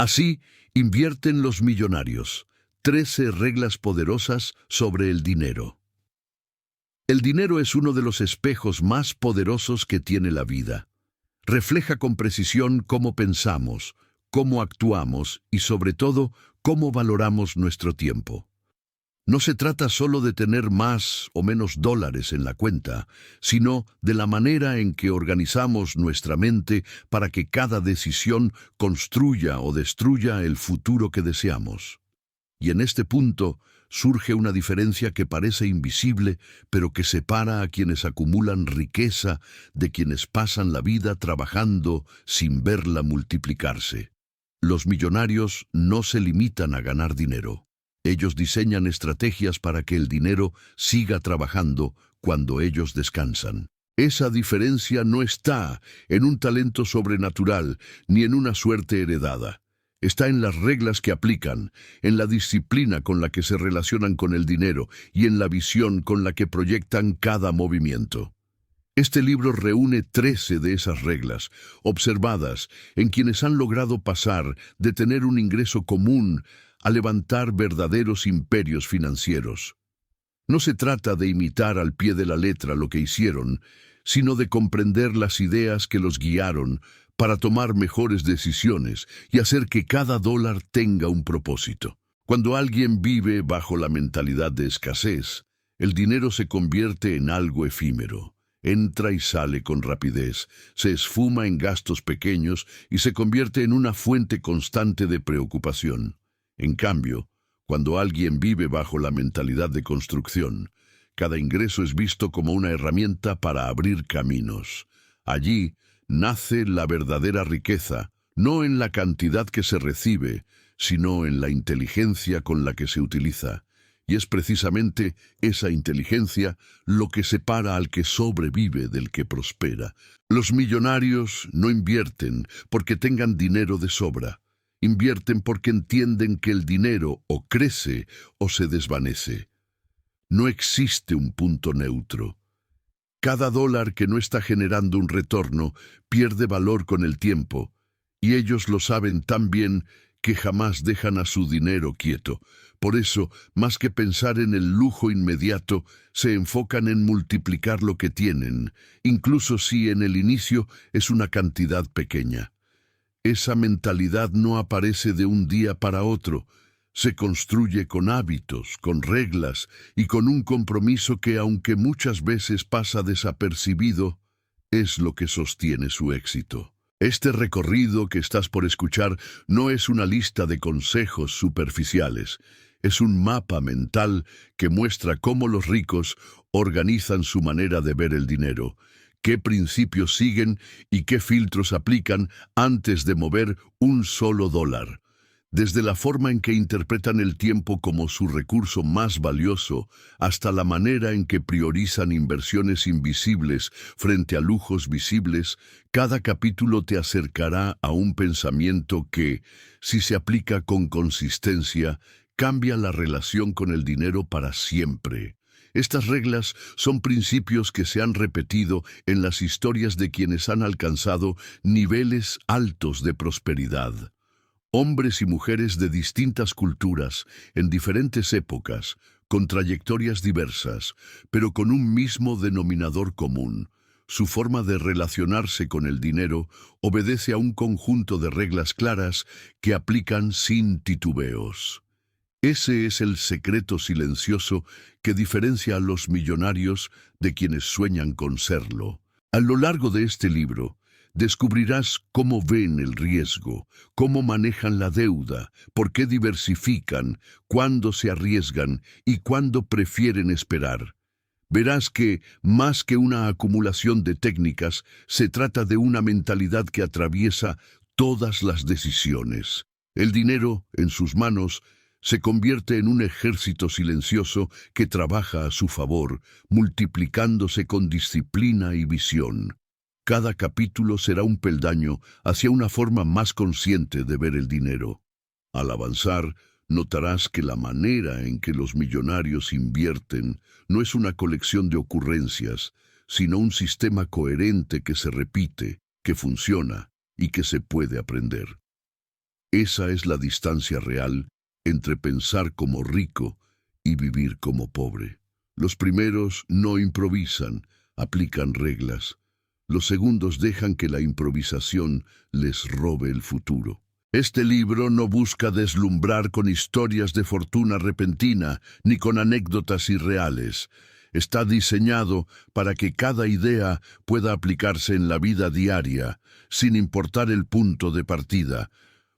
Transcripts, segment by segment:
Así invierten los millonarios. 13 reglas poderosas sobre el dinero. El dinero es uno de los espejos más poderosos que tiene la vida. Refleja con precisión cómo pensamos, cómo actuamos y, sobre todo, cómo valoramos nuestro tiempo. No se trata solo de tener más o menos dólares en la cuenta, sino de la manera en que organizamos nuestra mente para que cada decisión construya o destruya el futuro que deseamos. Y en este punto surge una diferencia que parece invisible, pero que separa a quienes acumulan riqueza de quienes pasan la vida trabajando sin verla multiplicarse. Los millonarios no se limitan a ganar dinero. Ellos diseñan estrategias para que el dinero siga trabajando cuando ellos descansan. Esa diferencia no está en un talento sobrenatural ni en una suerte heredada. Está en las reglas que aplican, en la disciplina con la que se relacionan con el dinero y en la visión con la que proyectan cada movimiento. Este libro reúne 13 de esas reglas, observadas en quienes han logrado pasar de tener un ingreso común a levantar verdaderos imperios financieros. No se trata de imitar al pie de la letra lo que hicieron, sino de comprender las ideas que los guiaron para tomar mejores decisiones y hacer que cada dólar tenga un propósito. Cuando alguien vive bajo la mentalidad de escasez, el dinero se convierte en algo efímero. Entra y sale con rapidez, se esfuma en gastos pequeños y se convierte en una fuente constante de preocupación. En cambio, cuando alguien vive bajo la mentalidad de construcción, cada ingreso es visto como una herramienta para abrir caminos. Allí nace la verdadera riqueza, no en la cantidad que se recibe, sino en la inteligencia con la que se utiliza. Y es precisamente esa inteligencia lo que separa al que sobrevive del que prospera. Los millonarios no invierten porque tengan dinero de sobra. Invierten porque entienden que el dinero o crece o se desvanece. No existe un punto neutro. Cada dólar que no está generando un retorno pierde valor con el tiempo, y ellos lo saben tan bien que jamás dejan a su dinero quieto. Por eso, más que pensar en el lujo inmediato, se enfocan en multiplicar lo que tienen, incluso si en el inicio es una cantidad pequeña. Esa mentalidad no aparece de un día para otro. Se construye con hábitos, con reglas y con un compromiso que, aunque muchas veces pasa desapercibido, es lo que sostiene su éxito. Este recorrido que estás por escuchar no es una lista de consejos superficiales. Es un mapa mental que muestra cómo los ricos organizan su manera de ver el dinero, qué principios siguen y qué filtros aplican antes de mover un solo dólar. Desde la forma en que interpretan el tiempo como su recurso más valioso, hasta la manera en que priorizan inversiones invisibles frente a lujos visibles, cada capítulo te acercará a un pensamiento que, si se aplica con consistencia, cambia la relación con el dinero para siempre. Estas reglas son principios que se han repetido en las historias de quienes han alcanzado niveles altos de prosperidad. Hombres y mujeres de distintas culturas, en diferentes épocas, con trayectorias diversas, pero con un mismo denominador común. Su forma de relacionarse con el dinero obedece a un conjunto de reglas claras que aplican sin titubeos. Ese es el secreto silencioso que diferencia a los millonarios de quienes sueñan con serlo. A lo largo de este libro, descubrirás cómo ven el riesgo, cómo manejan la deuda, por qué diversifican, cuándo se arriesgan y cuándo prefieren esperar. Verás que, más que una acumulación de técnicas, se trata de una mentalidad que atraviesa todas las decisiones. El dinero, en sus manos, se convierte en un ejército silencioso que trabaja a su favor, multiplicándose con disciplina y visión. Cada capítulo será un peldaño hacia una forma más consciente de ver el dinero. Al avanzar, notarás que la manera en que los millonarios invierten no es una colección de ocurrencias, sino un sistema coherente que se repite, que funciona y que se puede aprender. Esa es la distancia real entre pensar como rico y vivir como pobre. Los primeros no improvisan, aplican reglas. Los segundos dejan que la improvisación les robe el futuro. Este libro no busca deslumbrar con historias de fortuna repentina ni con anécdotas irreales. Está diseñado para que cada idea pueda aplicarse en la vida diaria, sin importar el punto de partida.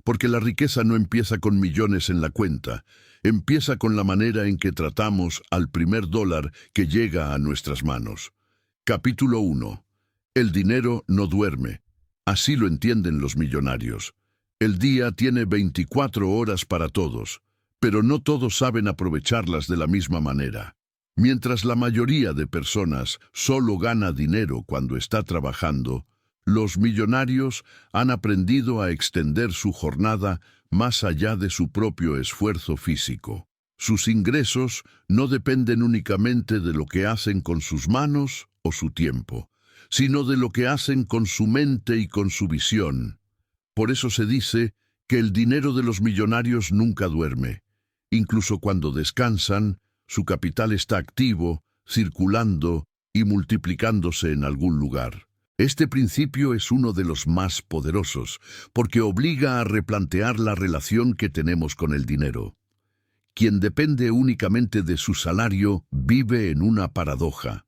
Porque la riqueza no empieza con millones en la cuenta, empieza con la manera en que tratamos al primer dólar que llega a nuestras manos. Capítulo 1. El dinero no duerme. Así lo entienden los millonarios. El día tiene 24 horas para todos, pero no todos saben aprovecharlas de la misma manera. Mientras la mayoría de personas solo gana dinero cuando está trabajando, los millonarios han aprendido a extender su jornada más allá de su propio esfuerzo físico. Sus ingresos no dependen únicamente de lo que hacen con sus manos o su tiempo, sino de lo que hacen con su mente y con su visión. Por eso se dice que el dinero de los millonarios nunca duerme. Incluso cuando descansan, su capital está activo, circulando y multiplicándose en algún lugar. Este principio es uno de los más poderosos, porque obliga a replantear la relación que tenemos con el dinero. Quien depende únicamente de su salario vive en una paradoja.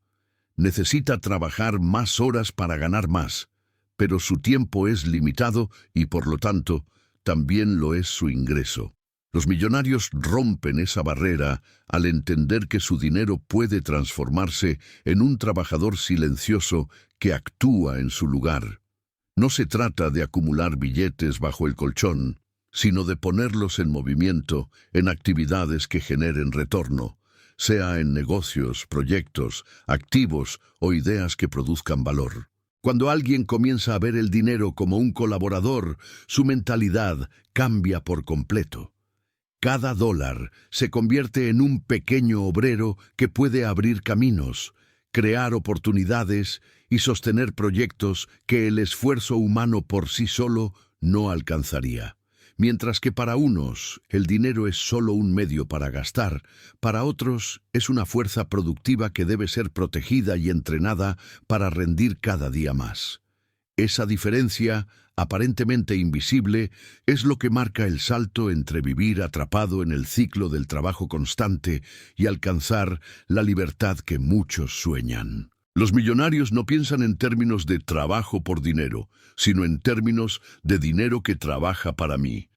Necesita trabajar más horas para ganar más, pero su tiempo es limitado y, por lo tanto, también lo es su ingreso. Los millonarios rompen esa barrera al entender que su dinero puede transformarse en un trabajador silencioso que actúa en su lugar. No se trata de acumular billetes bajo el colchón, sino de ponerlos en movimiento en actividades que generen retorno, sea en negocios, proyectos, activos o ideas que produzcan valor. Cuando alguien comienza a ver el dinero como un colaborador, su mentalidad cambia por completo. Cada dólar se convierte en un pequeño obrero que puede abrir caminos, crear oportunidades y sostener proyectos que el esfuerzo humano por sí solo no alcanzaría. Mientras que para unos el dinero es solo un medio para gastar, para otros es una fuerza productiva que debe ser protegida y entrenada para rendir cada día más. Esa diferencia, aparentemente invisible, es lo que marca el salto entre vivir atrapado en el ciclo del trabajo constante y alcanzar la libertad que muchos sueñan. Los millonarios no piensan en términos de trabajo por dinero, sino en términos de dinero que trabaja para mí.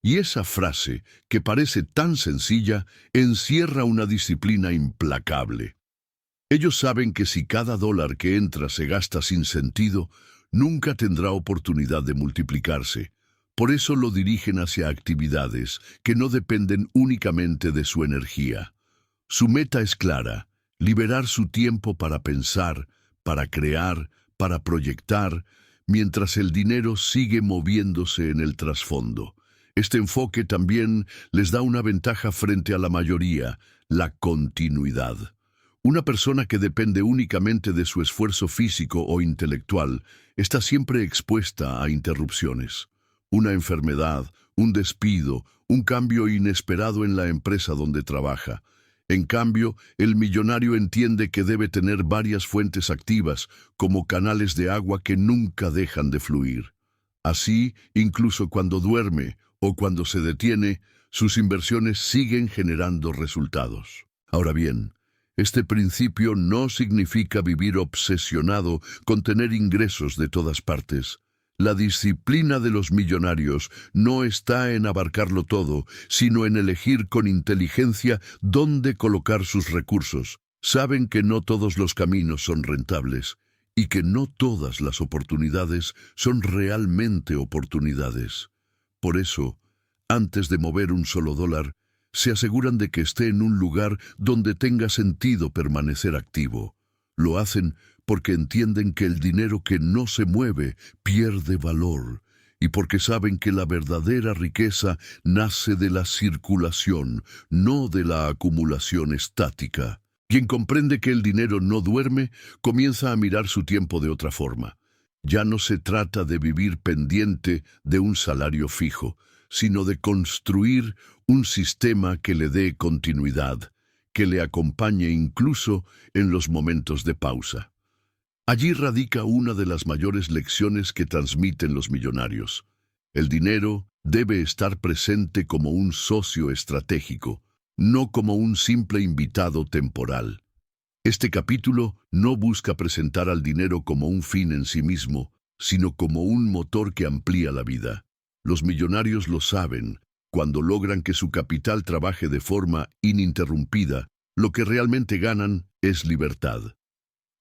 Y esa frase, que parece tan sencilla, encierra una disciplina implacable. Ellos saben que si cada dólar que entra se gasta sin sentido, nunca tendrá oportunidad de multiplicarse. Por eso lo dirigen hacia actividades que no dependen únicamente de su energía. Su meta es clara: liberar su tiempo para pensar, para crear, para proyectar, mientras el dinero sigue moviéndose en el trasfondo. Este enfoque también les da una ventaja frente a la mayoría: la continuidad. Una persona que depende únicamente de su esfuerzo físico o intelectual está siempre expuesta a interrupciones. Una enfermedad, un despido, un cambio inesperado en la empresa donde trabaja. En cambio, el millonario entiende que debe tener varias fuentes activas, como canales de agua que nunca dejan de fluir. Así, incluso cuando duerme o cuando se detiene, sus inversiones siguen generando resultados. Ahora bien, este principio no significa vivir obsesionado con tener ingresos de todas partes. La disciplina de los millonarios no está en abarcarlo todo, sino en elegir con inteligencia dónde colocar sus recursos. Saben que no todos los caminos son rentables y que no todas las oportunidades son realmente oportunidades. Por eso, antes de mover un solo dólar, se aseguran de que esté en un lugar donde tenga sentido permanecer activo. Lo hacen porque entienden que el dinero que no se mueve pierde valor, y porque saben que la verdadera riqueza nace de la circulación, no de la acumulación estática. Quien comprende que el dinero no duerme, comienza a mirar su tiempo de otra forma. Ya no se trata de vivir pendiente de un salario fijo, sino de construir un sistema que le dé continuidad, que le acompañe incluso en los momentos de pausa. Allí radica una de las mayores lecciones que transmiten los millonarios. El dinero debe estar presente como un socio estratégico, no como un simple invitado temporal. Este capítulo no busca presentar al dinero como un fin en sí mismo, sino como un motor que amplía la vida. Los millonarios lo saben. Cuando logran que su capital trabaje de forma ininterrumpida, lo que realmente ganan es libertad.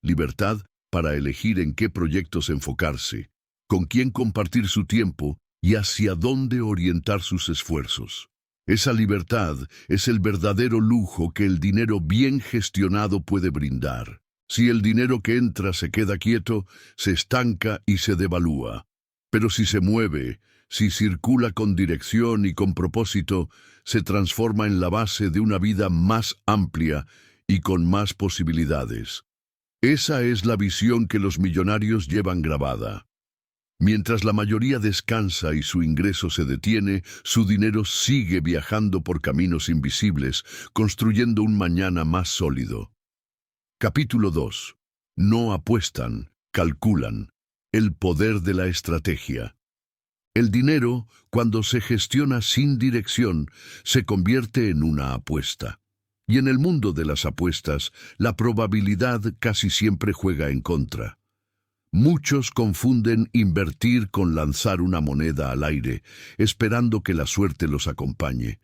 Libertad para elegir en qué proyectos enfocarse, con quién compartir su tiempo y hacia dónde orientar sus esfuerzos. Esa libertad es el verdadero lujo que el dinero bien gestionado puede brindar. Si el dinero que entra se queda quieto, se estanca y se devalúa. Pero si se mueve, si circula con dirección y con propósito, se transforma en la base de una vida más amplia y con más posibilidades. Esa es la visión que los millonarios llevan grabada. Mientras la mayoría descansa y su ingreso se detiene, su dinero sigue viajando por caminos invisibles, construyendo un mañana más sólido. Capítulo 2. No apuestan, calculan. El poder de la estrategia. El dinero, cuando se gestiona sin dirección, se convierte en una apuesta. Y en el mundo de las apuestas, la probabilidad casi siempre juega en contra. Muchos confunden invertir con lanzar una moneda al aire, esperando que la suerte los acompañe.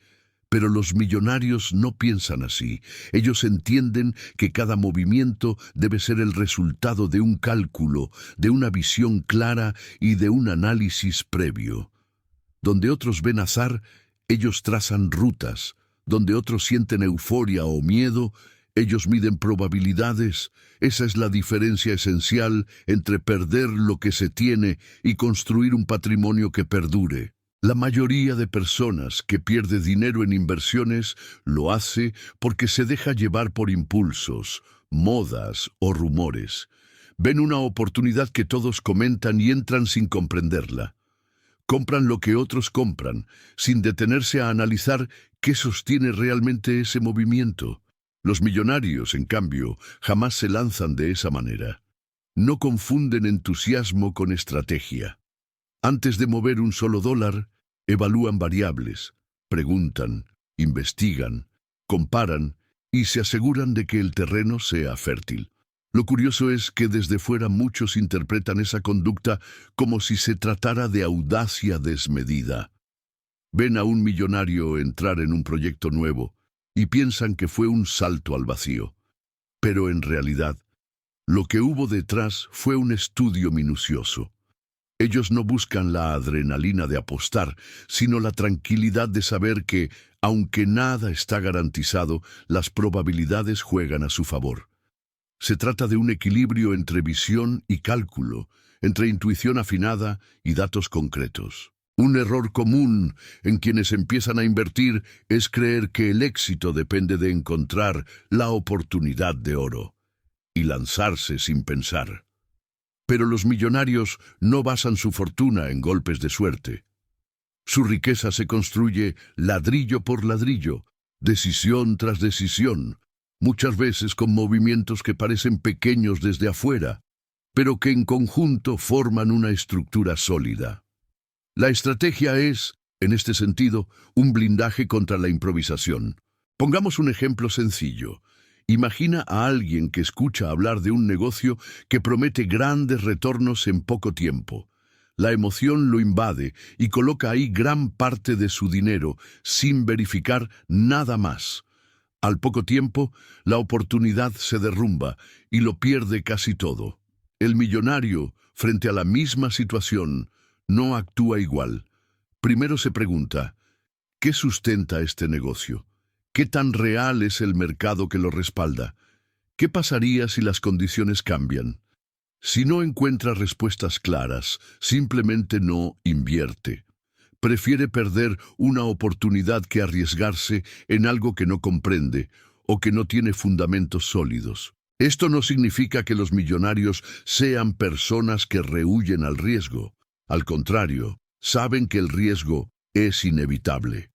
Pero los millonarios no piensan así. Ellos entienden que cada movimiento debe ser el resultado de un cálculo, de una visión clara y de un análisis previo. Donde otros ven azar, ellos trazan rutas. Donde otros sienten euforia o miedo, ellos miden probabilidades. Esa es la diferencia esencial entre perder lo que se tiene y construir un patrimonio que perdure. La mayoría de personas que pierde dinero en inversiones lo hace porque se deja llevar por impulsos, modas o rumores. Ven una oportunidad que todos comentan y entran sin comprenderla. Compran lo que otros compran, sin detenerse a analizar qué sostiene realmente ese movimiento. Los millonarios, en cambio, jamás se lanzan de esa manera. No confunden entusiasmo con estrategia. Antes de mover un solo dólar, evalúan variables, preguntan, investigan, comparan y se aseguran de que el terreno sea fértil. Lo curioso es que desde fuera muchos interpretan esa conducta como si se tratara de audacia desmedida. Ven a un millonario entrar en un proyecto nuevo y piensan que fue un salto al vacío. Pero en realidad, lo que hubo detrás fue un estudio minucioso. Ellos no buscan la adrenalina de apostar, sino la tranquilidad de saber que, aunque nada está garantizado, las probabilidades juegan a su favor. Se trata de un equilibrio entre visión y cálculo, entre intuición afinada y datos concretos. Un error común en quienes empiezan a invertir es creer que el éxito depende de encontrar la oportunidad de oro y lanzarse sin pensar. Pero los millonarios no basan su fortuna en golpes de suerte. Su riqueza se construye ladrillo por ladrillo, decisión tras decisión, muchas veces con movimientos que parecen pequeños desde afuera, pero que en conjunto forman una estructura sólida. La estrategia es, en este sentido, un blindaje contra la improvisación. Pongamos un ejemplo sencillo. Imagina a alguien que escucha hablar de un negocio que promete grandes retornos en poco tiempo. La emoción lo invade y coloca ahí gran parte de su dinero sin verificar nada más. Al poco tiempo, la oportunidad se derrumba y lo pierde casi todo. El millonario, frente a la misma situación, no actúa igual. Primero se pregunta, ¿qué sustenta este negocio? ¿Qué tan real es el mercado que lo respalda? ¿Qué pasaría si las condiciones cambian? Si no encuentra respuestas claras, simplemente no invierte. Prefiere perder una oportunidad que arriesgarse en algo que no comprende o que no tiene fundamentos sólidos. Esto no significa que los millonarios sean personas que rehúyen al riesgo. Al contrario, saben que el riesgo Es inevitable.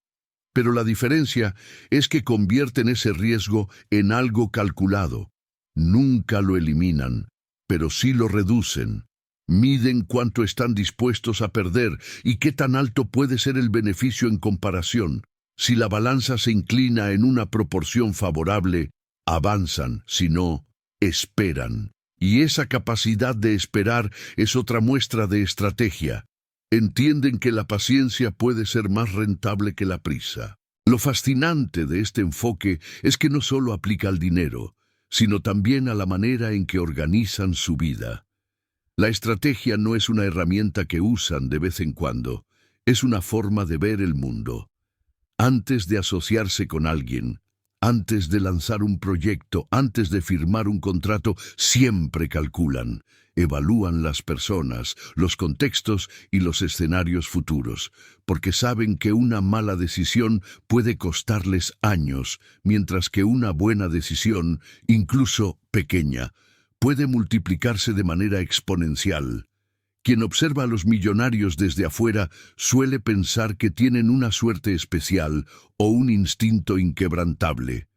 Pero la diferencia es que convierten ese riesgo en algo calculado. Nunca lo eliminan, pero sí lo reducen. Miden cuánto están dispuestos a perder y qué tan alto puede ser el beneficio en comparación. Si la balanza se inclina en una proporción favorable, avanzan, si no, esperan. Y esa capacidad de esperar es otra muestra de estrategia. Entienden que la paciencia puede ser más rentable que la prisa. Lo fascinante de este enfoque es que no solo aplica al dinero, sino también a la manera en que organizan su vida. La estrategia no es una herramienta que usan de vez en cuando, es una forma de ver el mundo. Antes de asociarse con alguien, antes de lanzar un proyecto, antes de firmar un contrato, siempre calculan, evalúan las personas, los contextos y los escenarios futuros, porque saben que una mala decisión puede costarles años, mientras que una buena decisión, incluso pequeña, puede multiplicarse de manera exponencial. Quien observa a los millonarios desde afuera suele pensar que tienen una suerte especial o un instinto inquebrantable.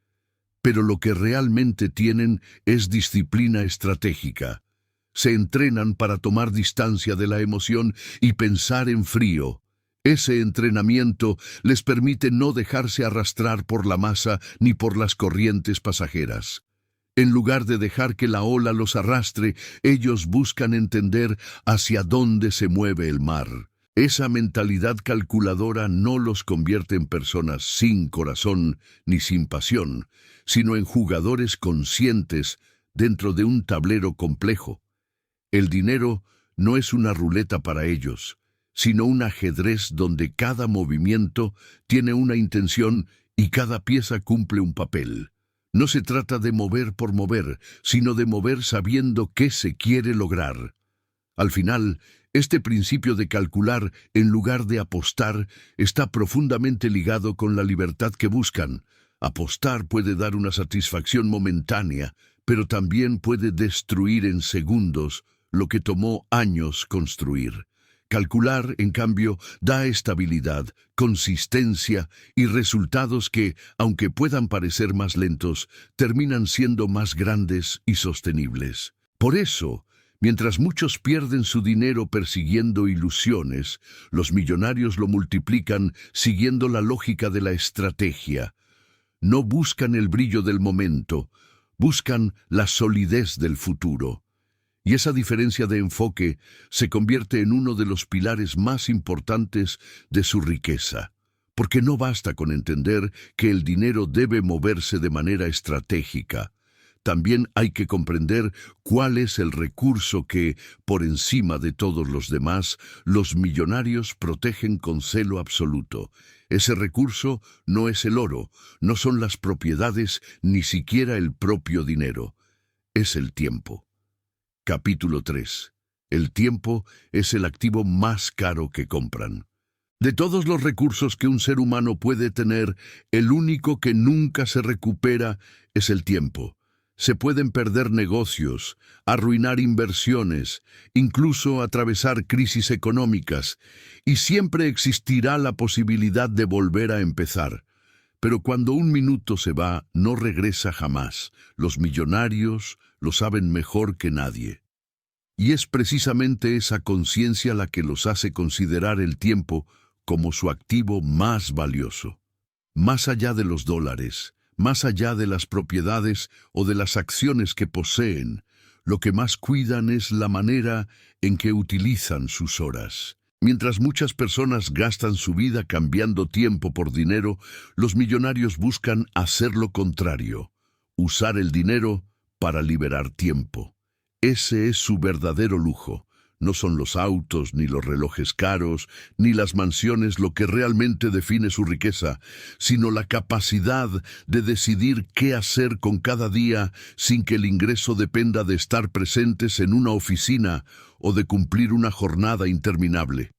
Pero lo que realmente tienen es disciplina estratégica. Se entrenan para tomar distancia de la emoción y pensar en frío. Ese entrenamiento les permite no dejarse arrastrar por la masa ni por las corrientes pasajeras. En lugar de dejar que la ola los arrastre, ellos buscan entender hacia dónde se mueve el mar. Esa mentalidad calculadora no los convierte en personas sin corazón ni sin pasión, sino en jugadores conscientes dentro de un tablero complejo. El dinero no es una ruleta para ellos, sino un ajedrez donde cada movimiento tiene una intención y cada pieza cumple un papel. No se trata de mover por mover, sino de mover sabiendo qué se quiere lograr. Al final, este principio de calcular en lugar de apostar está profundamente ligado con la libertad que buscan. Apostar puede dar una satisfacción momentánea, pero también puede destruir en segundos lo que tomó años construir. Calcular, en cambio, da estabilidad, consistencia y resultados que, aunque puedan parecer más lentos, terminan siendo más grandes y sostenibles. Por eso, mientras muchos pierden su dinero persiguiendo ilusiones, los millonarios lo multiplican siguiendo la lógica de la estrategia. No buscan el brillo del momento, buscan la solidez del futuro. Y esa diferencia de enfoque se convierte en uno de los pilares más importantes de su riqueza, porque no basta con entender que el dinero debe moverse de manera estratégica. También hay que comprender cuál es el recurso que, por encima de todos los demás, los millonarios protegen con celo absoluto. Ese recurso no es el oro, no son las propiedades, ni siquiera el propio dinero. Es el tiempo. Capítulo 3. El tiempo es el activo más caro que compran. De todos los recursos que un ser humano puede tener, el único que nunca se recupera es el tiempo. Se pueden perder negocios, arruinar inversiones, incluso atravesar crisis económicas, y siempre existirá la posibilidad de volver a empezar. Pero cuando un minuto se va, no regresa jamás. Los millonarios lo saben mejor que nadie. Y es precisamente esa conciencia la que los hace considerar el tiempo como su activo más valioso. Más allá de los dólares, más allá de las propiedades o de las acciones que poseen, lo que más cuidan es la manera en que utilizan sus horas. Mientras muchas personas gastan su vida cambiando tiempo por dinero, los millonarios buscan hacer lo contrario, usar el dinero para liberar tiempo. Ese es su verdadero lujo. No son los autos, ni los relojes caros, ni las mansiones lo que realmente define su riqueza, sino la capacidad de decidir qué hacer con cada día sin que el ingreso dependa de estar presentes en una oficina o de cumplir una jornada interminable.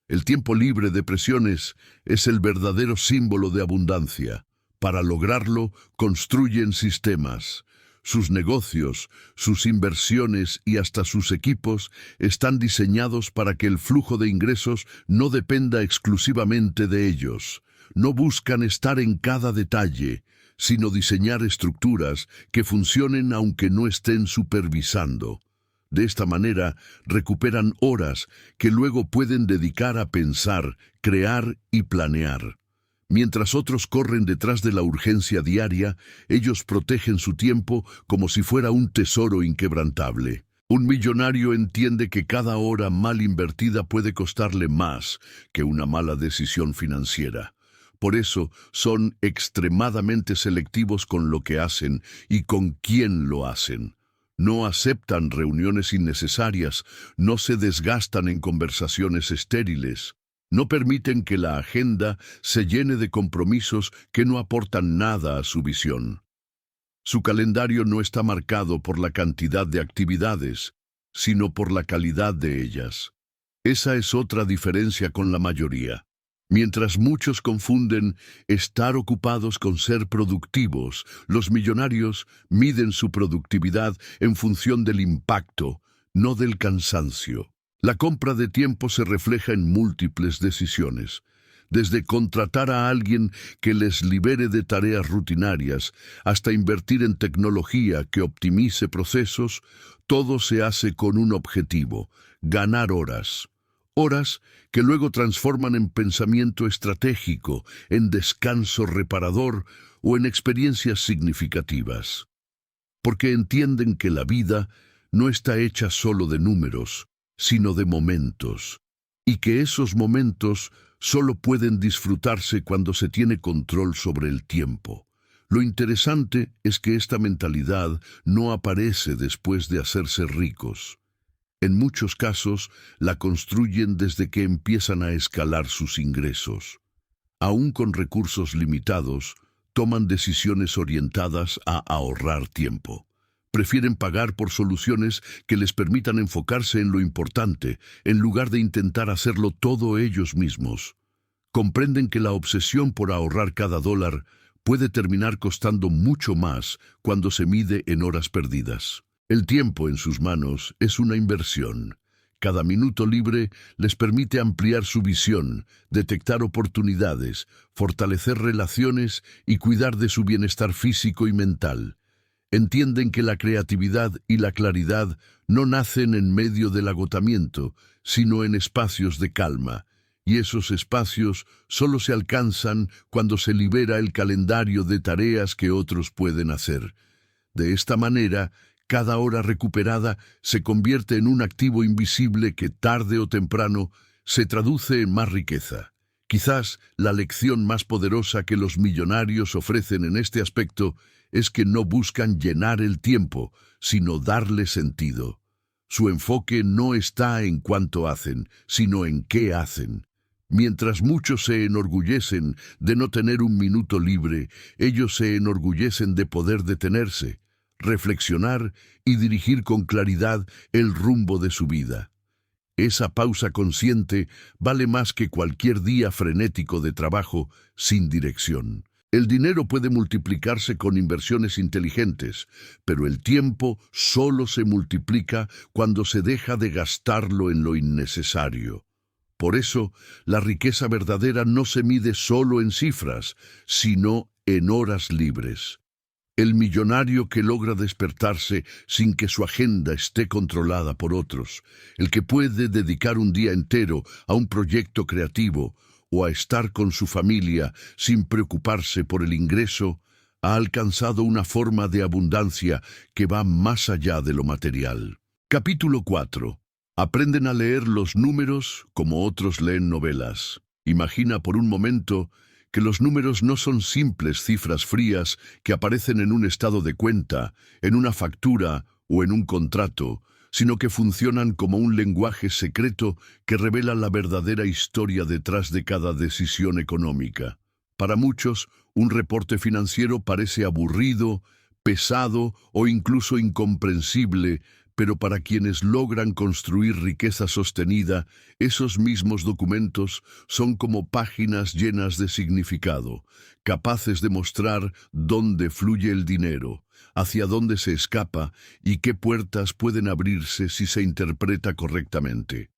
El tiempo libre de presiones es el verdadero símbolo de abundancia. Para lograrlo, construyen sistemas. Sus negocios, sus inversiones y hasta sus equipos están diseñados para que el flujo de ingresos no dependa exclusivamente de ellos. No buscan estar en cada detalle, sino diseñar estructuras que funcionen aunque no estén supervisando. De esta manera, recuperan horas que luego pueden dedicar a pensar, crear y planear. Mientras otros corren detrás de la urgencia diaria, ellos protegen su tiempo como si fuera un tesoro inquebrantable. Un millonario entiende que cada hora mal invertida puede costarle más que una mala decisión financiera. Por eso son extremadamente selectivos con lo que hacen y con quién lo hacen. No aceptan reuniones innecesarias, no se desgastan en conversaciones estériles. No permiten que la agenda se llene de compromisos que no aportan nada a su visión. Su calendario no está marcado por la cantidad de actividades, sino por la calidad de ellas. Esa es otra diferencia con la mayoría. Mientras muchos confunden estar ocupados con ser productivos, los millonarios miden su productividad en función del impacto, no del cansancio. La compra de tiempo se refleja en múltiples decisiones, desde contratar a alguien que les libere de tareas rutinarias hasta invertir en tecnología que optimice procesos. Todo se hace con un objetivo: ganar horas. Horas que luego transforman en pensamiento estratégico, en descanso reparador o en experiencias significativas. Porque entienden que la vida no está hecha solo de números, sino de momentos, y que esos momentos solo pueden disfrutarse cuando se tiene control sobre el tiempo. Lo interesante es que esta mentalidad no aparece después de hacerse ricos. En muchos casos, la construyen desde que empiezan a escalar sus ingresos. Aún con recursos limitados, toman decisiones orientadas a ahorrar tiempo. Prefieren pagar por soluciones que les permitan enfocarse en lo importante, en lugar de intentar hacerlo todo ellos mismos. Comprenden que la obsesión por ahorrar cada dólar puede terminar costando mucho más cuando se mide en horas perdidas. El tiempo en sus manos es una inversión. Cada minuto libre les permite ampliar su visión, detectar oportunidades, fortalecer relaciones y cuidar de su bienestar físico y mental. Entienden que la creatividad y la claridad no nacen en medio del agotamiento, sino en espacios de calma, y esos espacios solo se alcanzan cuando se libera el calendario de tareas que otros pueden hacer. De esta manera, cada hora recuperada se convierte en un activo invisible que tarde o temprano se traduce en más riqueza. Quizás la lección más poderosa que los millonarios ofrecen en este aspecto es que no buscan llenar el tiempo, sino darle sentido. Su enfoque no está en cuánto hacen, sino en qué hacen. Mientras muchos se enorgullecen de no tener un minuto libre, ellos se enorgullecen de poder detenerse, reflexionar y dirigir con claridad el rumbo de su vida. Esa pausa consciente vale más que cualquier día frenético de trabajo sin dirección. El dinero puede multiplicarse con inversiones inteligentes, pero el tiempo solo se multiplica cuando se deja de gastarlo en lo innecesario. Por eso, la riqueza verdadera no se mide solo en cifras, sino en horas libres. El millonario que logra despertarse sin que su agenda esté controlada por otros, el que puede dedicar un día entero a un proyecto creativo o a estar con su familia sin preocuparse por el ingreso, ha alcanzado una forma de abundancia que va más allá de lo material. Capítulo 4. Aprenden a leer los números como otros leen novelas. Imagina por un momento que los números no son simples cifras frías que aparecen en un estado de cuenta, en una factura o en un contrato, sino que funcionan como un lenguaje secreto que revela la verdadera historia detrás de cada decisión económica. Para muchos, un reporte financiero parece aburrido, pesado o incluso incomprensible, Pero para quienes logran construir riqueza sostenida, esos mismos documentos son como páginas llenas de significado, capaces de mostrar dónde fluye el dinero, hacia dónde se escapa y qué puertas pueden abrirse si se interpreta correctamente.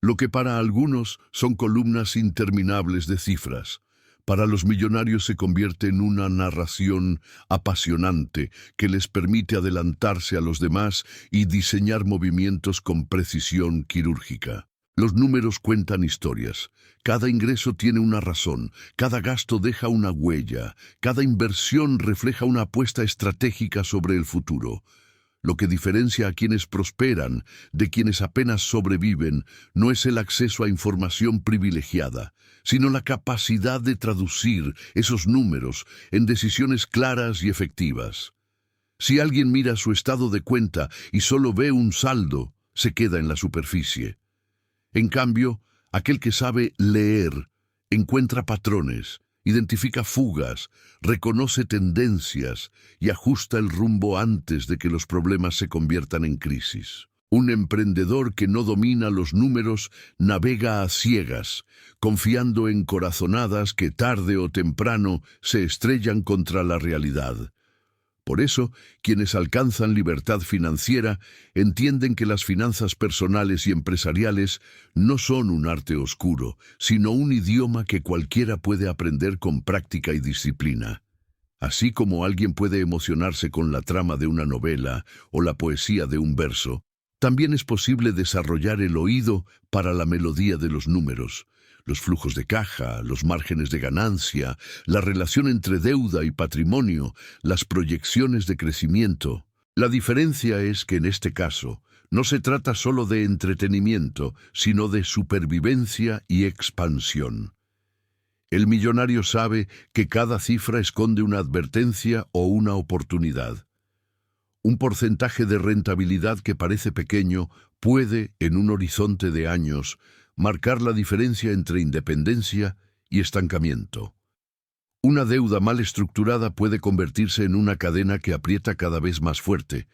Lo que para algunos son columnas interminables de cifras, para los millonarios se convierte en una narración apasionante que les permite adelantarse a los demás y diseñar movimientos con precisión quirúrgica. Los números cuentan historias. Cada ingreso tiene una razón, cada gasto deja una huella, cada inversión refleja una apuesta estratégica sobre el futuro. Lo que diferencia a quienes prosperan de quienes apenas sobreviven no es el acceso a información privilegiada, sino la capacidad de traducir esos números en decisiones claras y efectivas. Si alguien mira su estado de cuenta y solo ve un saldo, se queda en la superficie. En cambio, aquel que sabe leer encuentra patrones, identifica fugas, reconoce tendencias y ajusta el rumbo antes de que los problemas se conviertan en crisis. Un emprendedor que no domina los números navega a ciegas, confiando en corazonadas que tarde o temprano se estrellan contra la realidad. Por eso, quienes alcanzan libertad financiera entienden que las finanzas personales y empresariales no son un arte oscuro, sino un idioma que cualquiera puede aprender con práctica y disciplina. Así como alguien puede emocionarse con la trama de una novela o la poesía de un verso, también es posible desarrollar el oído para la melodía de los números, los flujos de caja, los márgenes de ganancia, la relación entre deuda y patrimonio, las proyecciones de crecimiento. La diferencia es que en este caso no se trata solo de entretenimiento, sino de supervivencia y expansión. El millonario sabe que cada cifra esconde una advertencia o una oportunidad. Un porcentaje de rentabilidad que parece pequeño puede, en un horizonte de años, marcar la diferencia entre independencia y estancamiento. Una deuda mal estructurada puede convertirse en una cadena que aprieta cada vez más fuerte,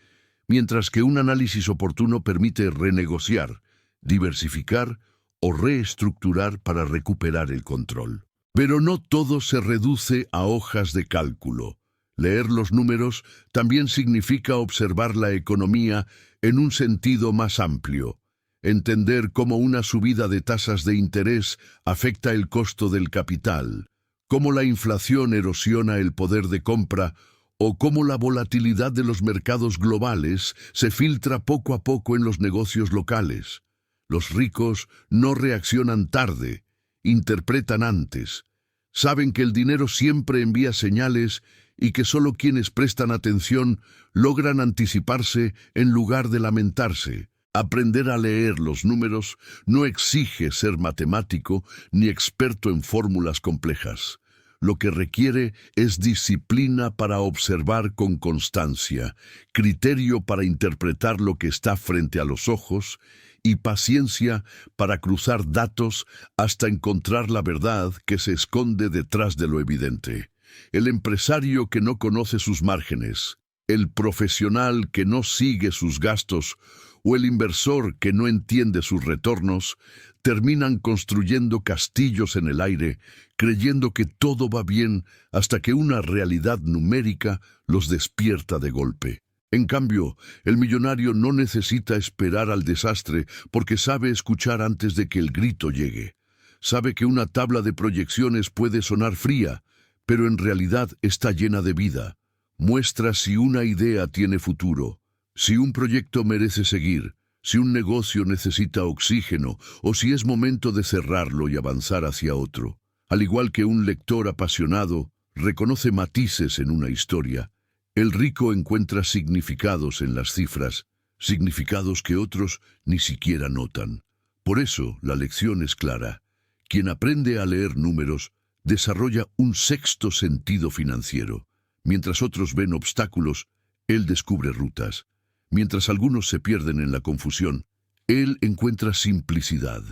mientras que un análisis oportuno permite renegociar, diversificar o reestructurar para recuperar el control. Pero no todo se reduce a hojas de cálculo. Leer los números también significa observar la economía en un sentido más amplio. Entender cómo una subida de tasas de interés afecta el costo del capital, cómo la inflación erosiona el poder de compra o cómo la volatilidad de los mercados globales se filtra poco a poco en los negocios locales. Los ricos no reaccionan tarde, interpretan antes. Saben que el dinero siempre envía señales y que solo quienes prestan atención logran anticiparse en lugar de lamentarse. Aprender a leer los números no exige ser matemático ni experto en fórmulas complejas. Lo que requiere es disciplina para observar con constancia, criterio para interpretar lo que está frente a los ojos y paciencia para cruzar datos hasta encontrar la verdad que se esconde detrás de lo evidente. El empresario que no conoce sus márgenes, el profesional que no sigue sus gastos o el inversor que no entiende sus retornos, terminan construyendo castillos en el aire, creyendo que todo va bien hasta que una realidad numérica los despierta de golpe. En cambio, el millonario no necesita esperar al desastre porque sabe escuchar antes de que el grito llegue. Sabe que una tabla de proyecciones puede sonar fría, pero en realidad está llena de vida. Muestra si una idea tiene futuro, si un proyecto merece seguir, si un negocio necesita oxígeno o si es momento de cerrarlo y avanzar hacia otro. Al igual que un lector apasionado reconoce matices en una historia, el rico encuentra significados en las cifras, significados que otros ni siquiera notan. Por eso, la lección es clara. Quien aprende a leer números desarrolla un sexto sentido financiero. Mientras otros ven obstáculos, él descubre rutas. Mientras algunos se pierden en la confusión, él encuentra simplicidad.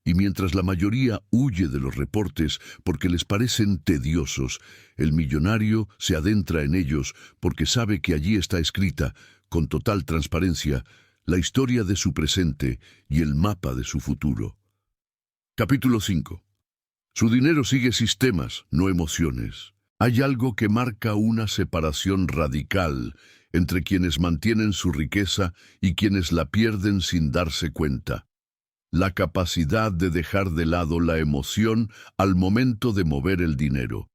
Y mientras la mayoría huye de los reportes porque les parecen tediosos, el millonario se adentra en ellos porque sabe que allí está escrita con total transparencia, la historia de su presente y el mapa de su futuro. Capítulo 5. Su dinero sigue sistemas, no emociones. Hay algo que marca una separación radical entre quienes mantienen su riqueza y quienes la pierden sin darse cuenta. La capacidad de dejar de lado la emoción al momento de mover el dinero.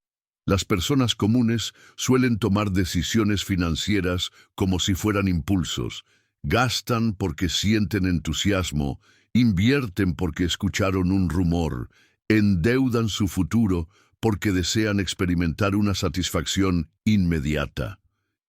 Las personas comunes suelen tomar decisiones financieras como si fueran impulsos. Gastan porque sienten entusiasmo, invierten porque escucharon un rumor, endeudan su futuro porque desean experimentar una satisfacción inmediata.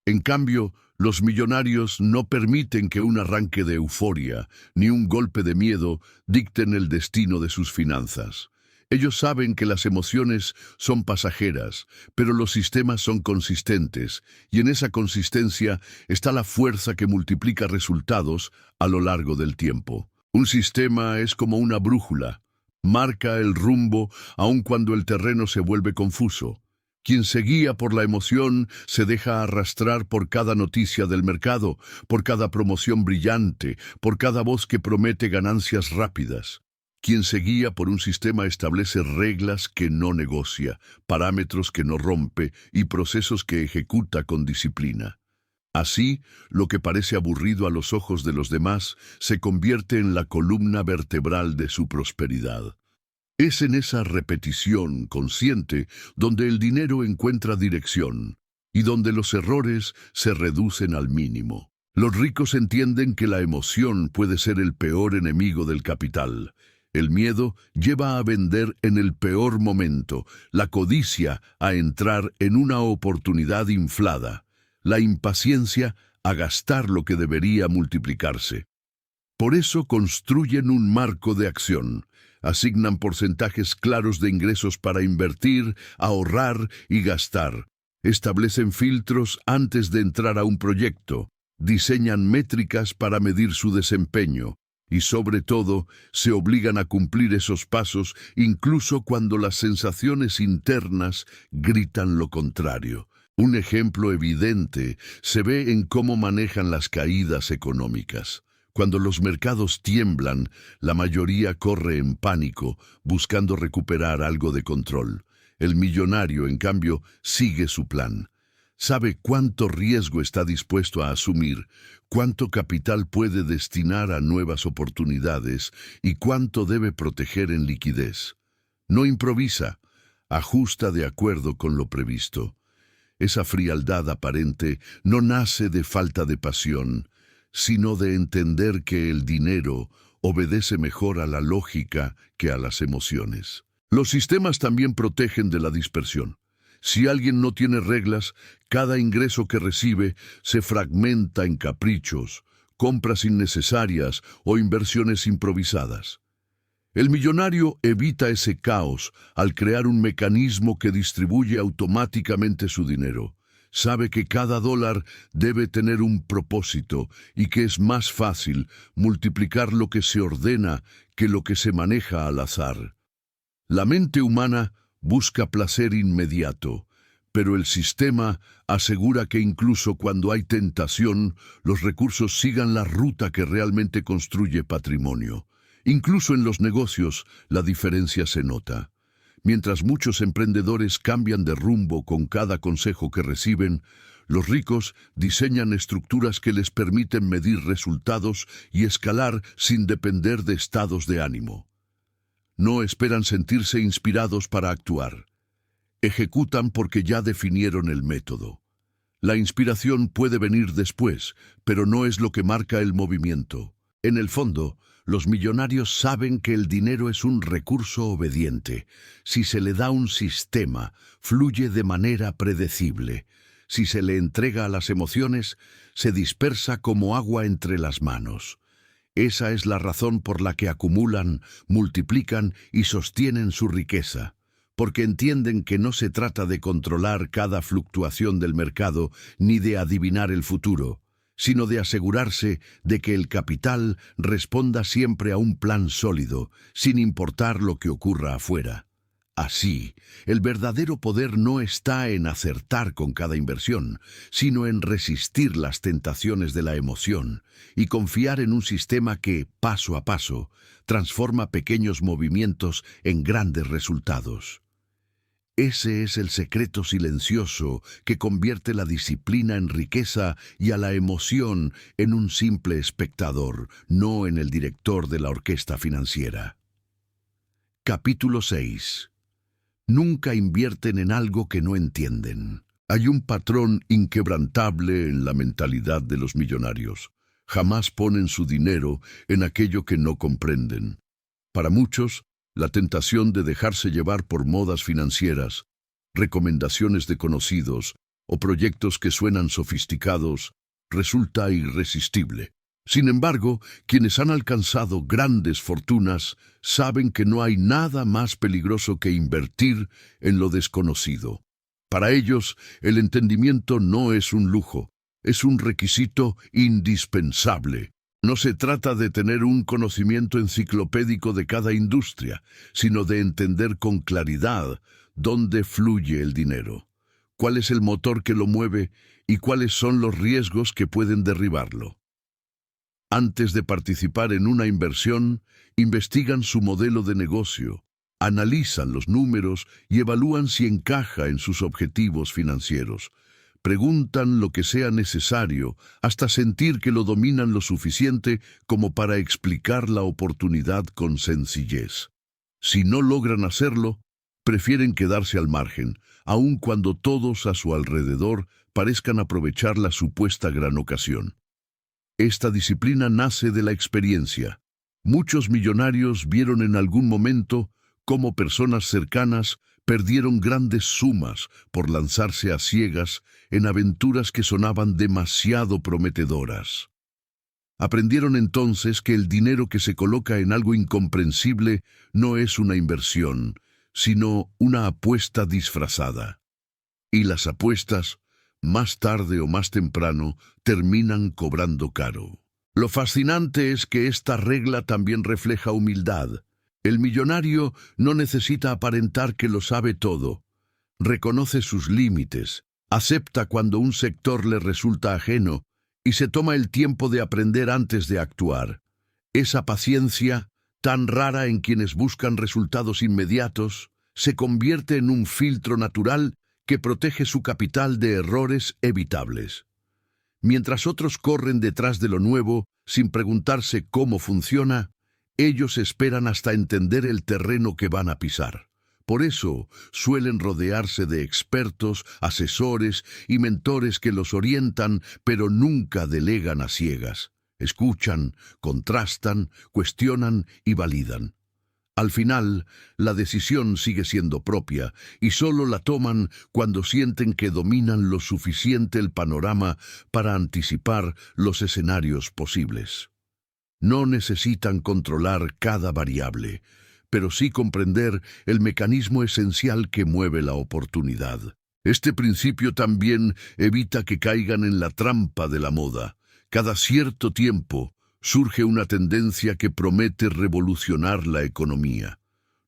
En cambio, los millonarios no permiten que un arranque de euforia ni un golpe de miedo dicten el destino de sus finanzas. Ellos saben que las emociones son pasajeras, pero los sistemas son consistentes, y en esa consistencia está la fuerza que multiplica resultados a lo largo del tiempo. Un sistema es como una brújula. Marca el rumbo aun cuando el terreno se vuelve confuso. Quien se guía por la emoción se deja arrastrar por cada noticia del mercado, por cada promoción brillante, por cada voz que promete ganancias rápidas. Quien se guía por un sistema establece reglas que no negocia, parámetros que no rompe y procesos que ejecuta con disciplina. Así, lo que parece aburrido a los ojos de los demás se convierte en la columna vertebral de su prosperidad. Es en esa repetición consciente donde el dinero encuentra dirección y donde los errores se reducen al mínimo. Los ricos entienden que la emoción puede ser el peor enemigo del capital. El miedo lleva a vender en el peor momento, la codicia a entrar en una oportunidad inflada, la impaciencia a gastar lo que debería multiplicarse. Por eso construyen un marco de acción. Asignan porcentajes claros de ingresos para invertir, ahorrar y gastar. Establecen filtros antes de entrar a un proyecto. Diseñan métricas para medir su desempeño. Y sobre todo, se obligan a cumplir esos pasos incluso cuando las sensaciones internas gritan lo contrario. Un ejemplo evidente se ve en cómo manejan las caídas económicas. Cuando los mercados tiemblan, la mayoría corre en pánico, buscando recuperar algo de control. El millonario, en cambio, sigue su plan. Sabe cuánto riesgo está dispuesto a asumir, cuánto capital puede destinar a nuevas oportunidades y cuánto debe proteger en liquidez. No improvisa, ajusta de acuerdo con lo previsto. Esa frialdad aparente no nace de falta de pasión, sino de entender que el dinero obedece mejor a la lógica que a las emociones. Los sistemas también protegen de la dispersión. Si alguien no tiene reglas, cada ingreso que recibe se fragmenta en caprichos, compras innecesarias o inversiones improvisadas. El millonario evita ese caos al crear un mecanismo que distribuye automáticamente su dinero. Sabe que cada dólar debe tener un propósito y que es más fácil multiplicar lo que se ordena que lo que se maneja al azar. La mente humana busca placer inmediato, pero el sistema asegura que incluso cuando hay tentación, los recursos sigan la ruta que realmente construye patrimonio. Incluso en los negocios, la diferencia se nota. Mientras muchos emprendedores cambian de rumbo con cada consejo que reciben, los ricos diseñan estructuras que les permiten medir resultados y escalar sin depender de estados de ánimo. No esperan sentirse inspirados para actuar. Ejecutan porque ya definieron el método. La inspiración puede venir después, pero no es lo que marca el movimiento. En el fondo, los millonarios saben que el dinero es un recurso obediente. Si se le da un sistema, fluye de manera predecible. Si se le entrega a las emociones, se dispersa como agua entre las manos. Esa es la razón por la que acumulan, multiplican y sostienen su riqueza, porque entienden que no se trata de controlar cada fluctuación del mercado ni de adivinar el futuro, sino de asegurarse de que el capital responda siempre a un plan sólido, sin importar lo que ocurra afuera. Así, el verdadero poder no está en acertar con cada inversión, sino en resistir las tentaciones de la emoción y confiar en un sistema que, paso a paso, transforma pequeños movimientos en grandes resultados. Ese es el secreto silencioso que convierte la disciplina en riqueza y a la emoción en un simple espectador, no en el director de la orquesta financiera. Capítulo 6. Nunca invierten en algo que no entienden. Hay un patrón inquebrantable en la mentalidad de los millonarios. Jamás ponen su dinero en aquello que no comprenden. Para muchos, la tentación de dejarse llevar por modas financieras, recomendaciones de conocidos o proyectos que suenan sofisticados resulta irresistible. Sin embargo, quienes han alcanzado grandes fortunas saben que no hay nada más peligroso que invertir en lo desconocido. Para ellos, el entendimiento no es un lujo, es un requisito indispensable. No se trata de tener un conocimiento enciclopédico de cada industria, sino de entender con claridad dónde fluye el dinero, cuál es el motor que lo mueve y cuáles son los riesgos que pueden derribarlo. Antes de participar en una inversión, investigan su modelo de negocio, analizan los números y evalúan si encaja en sus objetivos financieros. Preguntan lo que sea necesario hasta sentir que lo dominan lo suficiente como para explicar la oportunidad con sencillez. Si no logran hacerlo, prefieren quedarse al margen, aun cuando todos a su alrededor parezcan aprovechar la supuesta gran ocasión. Esta disciplina nace de la experiencia. Muchos millonarios vieron en algún momento cómo personas cercanas perdieron grandes sumas por lanzarse a ciegas en aventuras que sonaban demasiado prometedoras. Aprendieron entonces que el dinero que se coloca en algo incomprensible no es una inversión, sino una apuesta disfrazada. Y las apuestas, más tarde o más temprano, terminan cobrando caro. Lo fascinante es que esta regla también refleja humildad. El millonario no necesita aparentar que lo sabe todo. Reconoce sus límites, acepta cuando un sector le resulta ajeno y se toma el tiempo de aprender antes de actuar. Esa paciencia, tan rara en quienes buscan resultados inmediatos, se convierte en un filtro natural que protege su capital de errores evitables. Mientras otros corren detrás de lo nuevo, sin preguntarse cómo funciona, ellos esperan hasta entender el terreno que van a pisar. Por eso, suelen rodearse de expertos, asesores y mentores que los orientan, pero nunca delegan a ciegas. Escuchan, contrastan, cuestionan y validan. Al final, la decisión sigue siendo propia y solo la toman cuando sienten que dominan lo suficiente el panorama para anticipar los escenarios posibles. No necesitan controlar cada variable, pero sí comprender el mecanismo esencial que mueve la oportunidad. Este principio también evita que caigan en la trampa de la moda. Cada cierto tiempo, surge una tendencia que promete revolucionar la economía.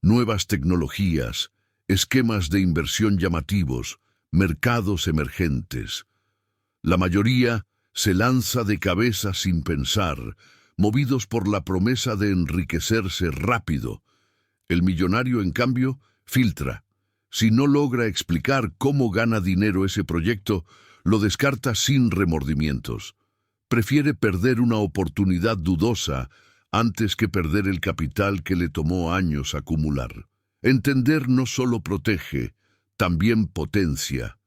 Nuevas tecnologías, esquemas de inversión llamativos, mercados emergentes. La mayoría se lanza de cabeza sin pensar, movidos por la promesa de enriquecerse rápido. El millonario, en cambio, filtra. Si no logra explicar cómo gana dinero ese proyecto, lo descarta sin remordimientos. Prefiere perder una oportunidad dudosa antes que perder el capital que le tomó años acumular. Entender no solo protege, también potencia.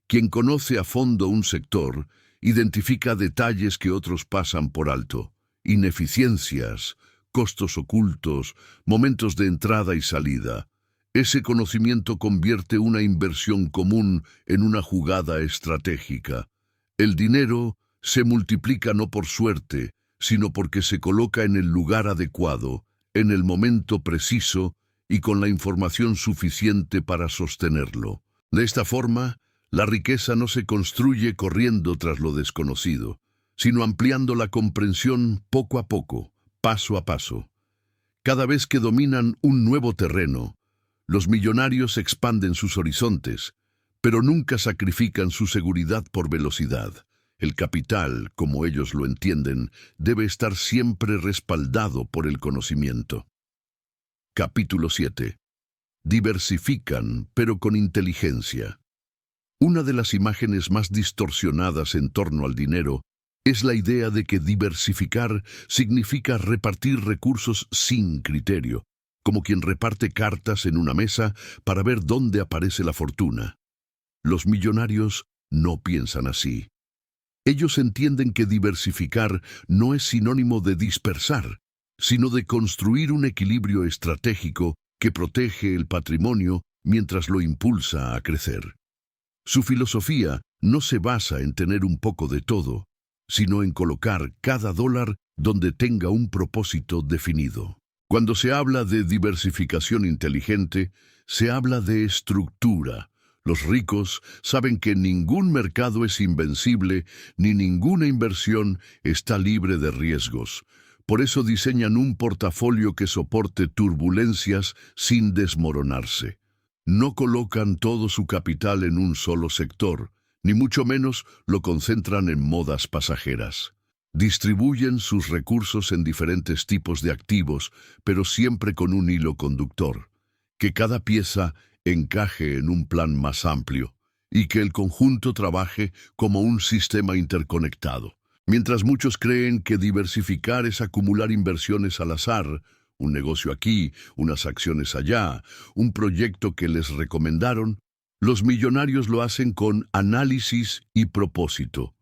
Quien conoce a fondo un sector, identifica detalles que otros pasan por alto. Ineficiencias, costos ocultos, momentos de entrada y salida. Ese conocimiento convierte una inversión común en una jugada estratégica. El dinero se multiplica no por suerte, sino porque se coloca en el lugar adecuado, en el momento preciso y con la información suficiente para sostenerlo. De esta forma, la riqueza no se construye corriendo tras lo desconocido, sino ampliando la comprensión poco a poco, paso a paso. Cada vez que dominan un nuevo terreno, Los millonarios expanden sus horizontes, pero nunca sacrifican su seguridad por velocidad. El capital, como ellos lo entienden, debe estar siempre respaldado por el conocimiento. Capítulo 7. Diversifican, pero con inteligencia. Una de las imágenes más distorsionadas en torno al dinero es la idea de que diversificar significa repartir recursos sin criterio, como quien reparte cartas en una mesa para ver dónde aparece la fortuna. Los millonarios no piensan así. Ellos entienden que diversificar no es sinónimo de dispersar, sino de construir un equilibrio estratégico que protege el patrimonio mientras lo impulsa a crecer. Su filosofía no se basa en tener un poco de todo, sino en colocar cada dólar donde tenga un propósito definido. Cuando se habla de diversificación inteligente, se habla de estructura. Los ricos saben que ningún mercado es invencible, ni ninguna inversión está libre de riesgos. Por eso diseñan un portafolio que soporte turbulencias sin desmoronarse. No colocan todo su capital en un solo sector, ni mucho menos lo concentran en modas pasajeras. Distribuyen sus recursos en diferentes tipos de activos, pero siempre con un hilo conductor. Que cada pieza encaje en un plan más amplio y que el conjunto trabaje como un sistema interconectado. Mientras muchos creen que diversificar es acumular inversiones al azar, un negocio aquí, unas acciones allá, un proyecto que les recomendaron, los millonarios lo hacen con análisis y propósito.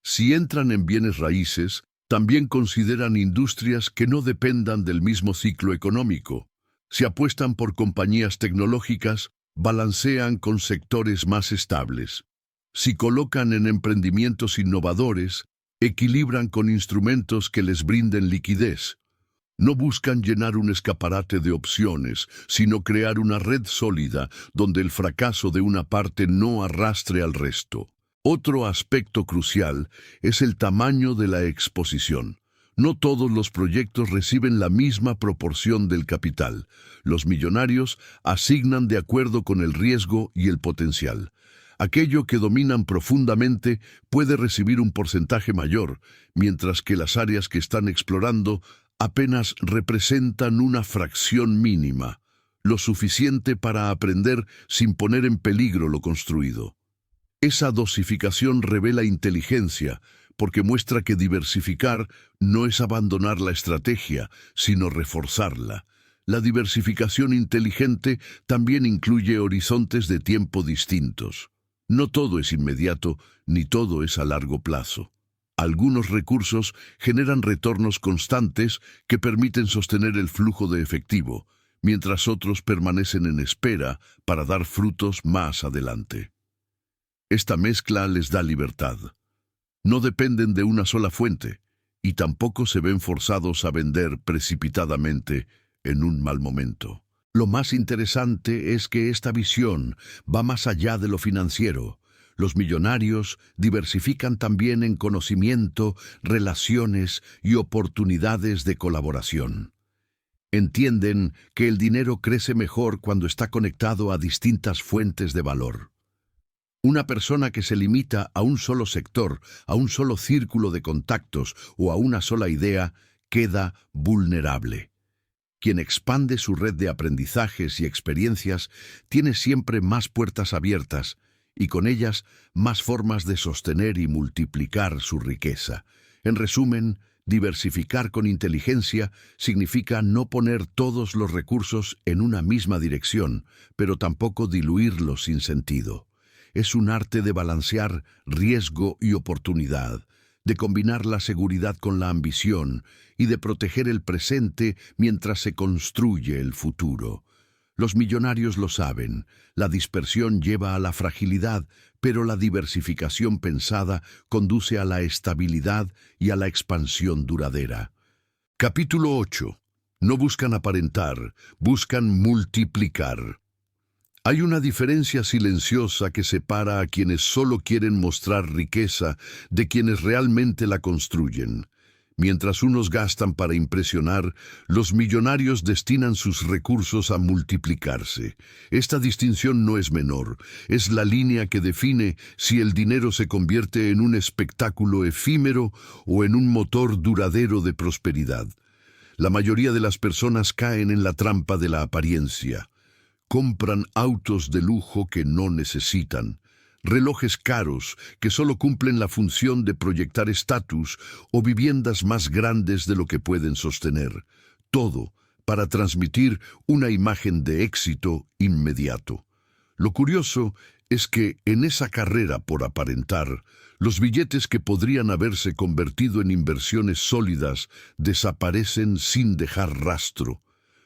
Si entran en bienes raíces, también consideran industrias que no dependan del mismo ciclo económico. Si apuestan por compañías tecnológicas, balancean con sectores más estables. Si colocan en emprendimientos innovadores, equilibran con instrumentos que les brinden liquidez. No buscan llenar un escaparate de opciones, sino crear una red sólida donde el fracaso de una parte no arrastre al resto. Otro aspecto crucial es el tamaño de la exposición. No todos los proyectos reciben la misma proporción del capital. Los millonarios asignan de acuerdo con el riesgo y el potencial. Aquello que dominan profundamente puede recibir un porcentaje mayor, mientras que las áreas que están explorando apenas representan una fracción mínima, lo suficiente para aprender sin poner en peligro lo construido. Esa dosificación revela inteligencia, porque muestra que diversificar no es abandonar la estrategia, sino reforzarla. La diversificación inteligente también incluye horizontes de tiempo distintos. No todo es inmediato, ni todo es a largo plazo. Algunos recursos generan retornos constantes que permiten sostener el flujo de efectivo, mientras otros permanecen en espera para dar frutos más adelante. Esta mezcla les da libertad. No dependen de una sola fuente, y tampoco se ven forzados a vender precipitadamente en un mal momento. Lo más interesante es que esta visión va más allá de lo financiero. Los millonarios diversifican también en conocimiento, relaciones y oportunidades de colaboración. Entienden que el dinero crece mejor cuando está conectado a distintas fuentes de valor. Una persona que se limita a un solo sector, a un solo círculo de contactos o a una sola idea, queda vulnerable. Quien expande su red de aprendizajes y experiencias tiene siempre más puertas abiertas y con ellas más formas de sostener y multiplicar su riqueza. En resumen, diversificar con inteligencia significa no poner todos los recursos en una misma dirección, pero tampoco diluirlos sin sentido. Es un arte de balancear riesgo y oportunidad, de combinar la seguridad con la ambición y de proteger el presente mientras se construye el futuro. Los millonarios lo saben, la dispersión lleva a la fragilidad, pero la diversificación pensada conduce a la estabilidad y a la expansión duradera. Capítulo 8. No buscan aparentar, buscan multiplicar. Hay una diferencia silenciosa que separa a quienes solo quieren mostrar riqueza de quienes realmente la construyen. Mientras unos gastan para impresionar, los millonarios destinan sus recursos a multiplicarse. Esta distinción no es menor, es la línea que define si el dinero se convierte en un espectáculo efímero o en un motor duradero de prosperidad. La mayoría de las personas caen en la trampa de la apariencia. Compran autos de lujo que no necesitan, relojes caros que solo cumplen la función de proyectar estatus o viviendas más grandes de lo que pueden sostener. Todo para transmitir una imagen de éxito inmediato. Lo curioso es que en esa carrera por aparentar, los billetes que podrían haberse convertido en inversiones sólidas desaparecen sin dejar rastro.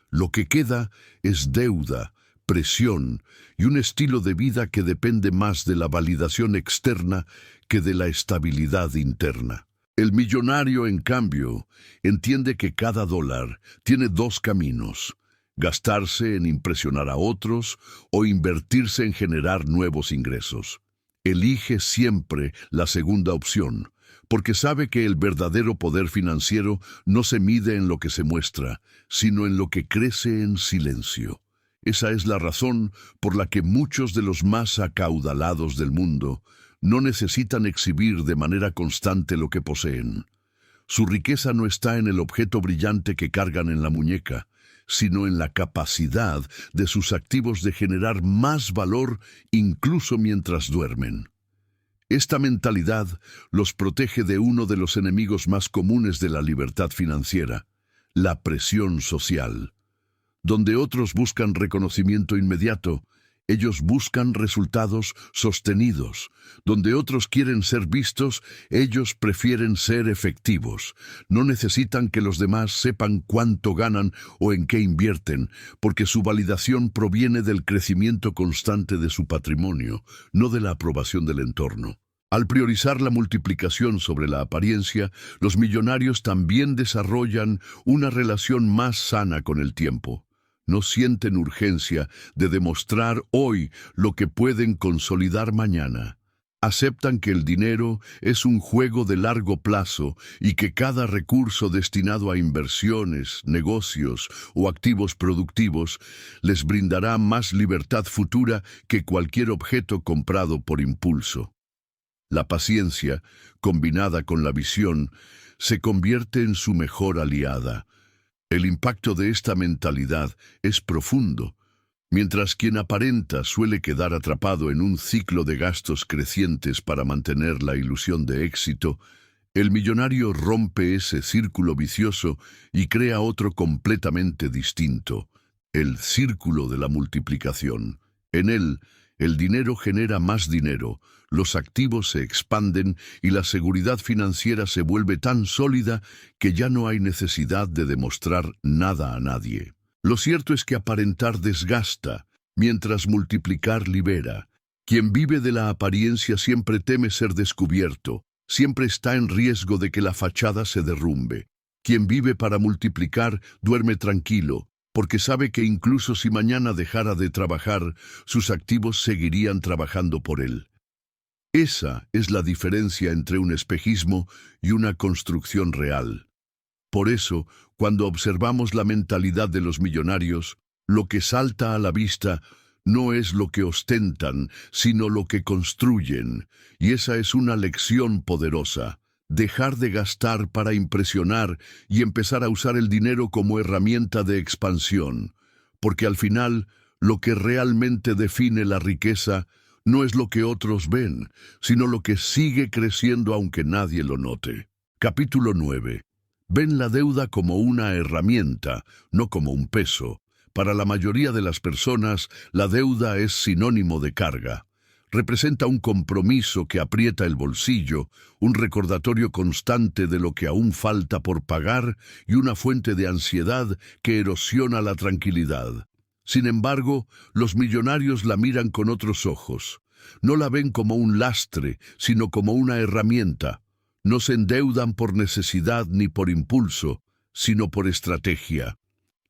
Lo que queda es deuda, presión y un estilo de vida que depende más de la validación externa que de la estabilidad interna. El millonario, en cambio, entiende que cada dólar tiene dos caminos: gastarse en impresionar a otros o invertirse en generar nuevos ingresos. Elige siempre la segunda opción, porque sabe que el verdadero poder financiero no se mide en lo que se muestra, sino en lo que crece en silencio. Esa es la razón por la que muchos de los más acaudalados del mundo no necesitan exhibir de manera constante lo que poseen. Su riqueza no está en el objeto brillante que cargan en la muñeca, sino en la capacidad de sus activos de generar más valor incluso mientras duermen. Esta mentalidad los protege de uno de los enemigos más comunes de la libertad financiera: la presión social. Donde otros buscan reconocimiento inmediato, ellos buscan resultados sostenidos. Donde otros quieren ser vistos, ellos prefieren ser efectivos. No necesitan que los demás sepan cuánto ganan o en qué invierten, porque su validación proviene del crecimiento constante de su patrimonio, no de la aprobación del entorno. Al priorizar la multiplicación sobre la apariencia, los millonarios también desarrollan una relación más sana con el tiempo. No sienten urgencia de demostrar hoy lo que pueden consolidar mañana. Aceptan que el dinero es un juego de largo plazo y que cada recurso destinado a inversiones, negocios o activos productivos les brindará más libertad futura que cualquier objeto comprado por impulso. La paciencia, combinada con la visión, se convierte en su mejor aliada. El impacto de esta mentalidad es profundo. Mientras quien aparenta suele quedar atrapado en un ciclo de gastos crecientes para mantener la ilusión de éxito, el millonario rompe ese círculo vicioso y crea otro completamente distinto: el círculo de la multiplicación. En él, el dinero genera más dinero, los activos se expanden y la seguridad financiera se vuelve tan sólida que ya no hay necesidad de demostrar nada a nadie. Lo cierto es que aparentar desgasta, mientras multiplicar libera. Quien vive de la apariencia siempre teme ser descubierto, siempre está en riesgo de que la fachada se derrumbe. Quien vive para multiplicar duerme tranquilo, porque sabe que incluso si mañana dejara de trabajar, sus activos seguirían trabajando por él. Esa es la diferencia entre un espejismo y una construcción real. Por eso, cuando observamos la mentalidad de los millonarios, lo que salta a la vista no es lo que ostentan, sino lo que construyen, y esa es una lección poderosa: dejar de gastar para impresionar y empezar a usar el dinero como herramienta de expansión, porque al final, lo que realmente define la riqueza no es lo que otros ven, sino lo que sigue creciendo aunque nadie lo note. Capítulo 9. Ven la deuda como una herramienta, no como un peso. Para la mayoría de las personas, la deuda es sinónimo de carga. Representa un compromiso que aprieta el bolsillo, un recordatorio constante de lo que aún falta por pagar y una fuente de ansiedad que erosiona la tranquilidad. Sin embargo, los millonarios la miran con otros ojos. No la ven como un lastre, sino como una herramienta. No se endeudan por necesidad ni por impulso, sino por estrategia.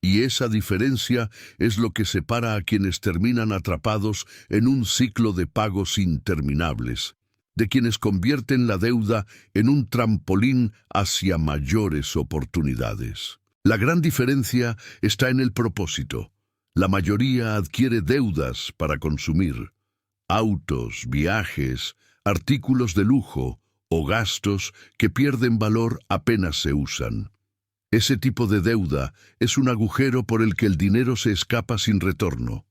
Y esa diferencia es lo que separa a quienes terminan atrapados en un ciclo de pagos interminables. de quienes convierten la deuda en un trampolín hacia mayores oportunidades. La gran diferencia está en el propósito. La mayoría adquiere deudas para consumir: autos, viajes, artículos de lujo o gastos que pierden valor apenas se usan. Ese tipo de deuda es un agujero por el que el dinero se escapa sin retorno.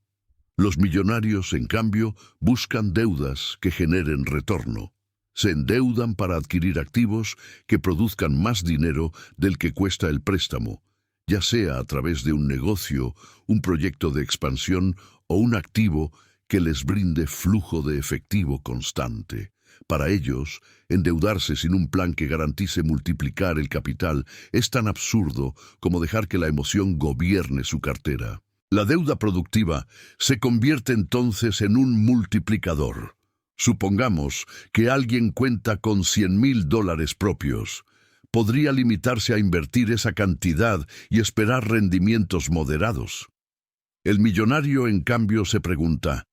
Los millonarios, en cambio, buscan deudas que generen retorno. Se endeudan para adquirir activos que produzcan más dinero del que cuesta el préstamo, ya sea a través de un negocio, un proyecto de expansión o un activo que les brinde flujo de efectivo constante. Para ellos, endeudarse sin un plan que garantice multiplicar el capital es tan absurdo como dejar que la emoción gobierne su cartera. La deuda productiva se convierte entonces en un multiplicador. Supongamos que alguien cuenta con $100,000 propios. Podría limitarse a invertir esa cantidad y esperar rendimientos moderados. El millonario, en cambio, se pregunta: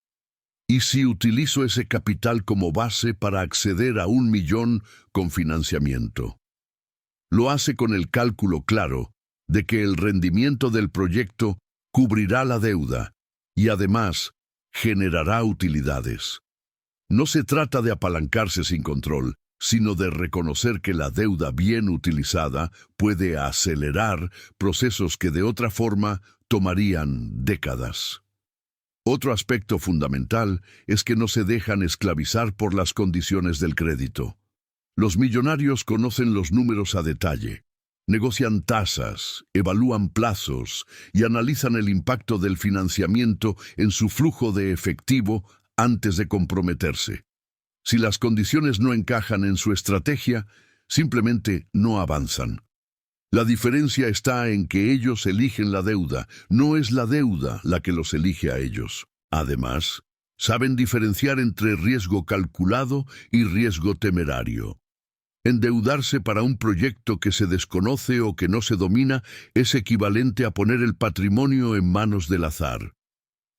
¿y si utilizo ese capital como base para acceder a 1 millón con financiamiento? Lo hace con el cálculo claro de que el rendimiento del proyecto cubrirá la deuda y además generará utilidades. No se trata de apalancarse sin control, sino de reconocer que la deuda bien utilizada puede acelerar procesos que de otra forma tomarían décadas. Otro aspecto fundamental es que no se dejan esclavizar por las condiciones del crédito. Los millonarios conocen los números a detalle, negocian tasas, evalúan plazos y analizan el impacto del financiamiento en su flujo de efectivo antes de comprometerse. Si las condiciones no encajan en su estrategia, simplemente no avanzan. La diferencia está en que ellos eligen la deuda, no es la deuda la que los elige a ellos. Además, saben diferenciar entre riesgo calculado y riesgo temerario. Endeudarse para un proyecto que se desconoce o que no se domina es equivalente a poner el patrimonio en manos del azar.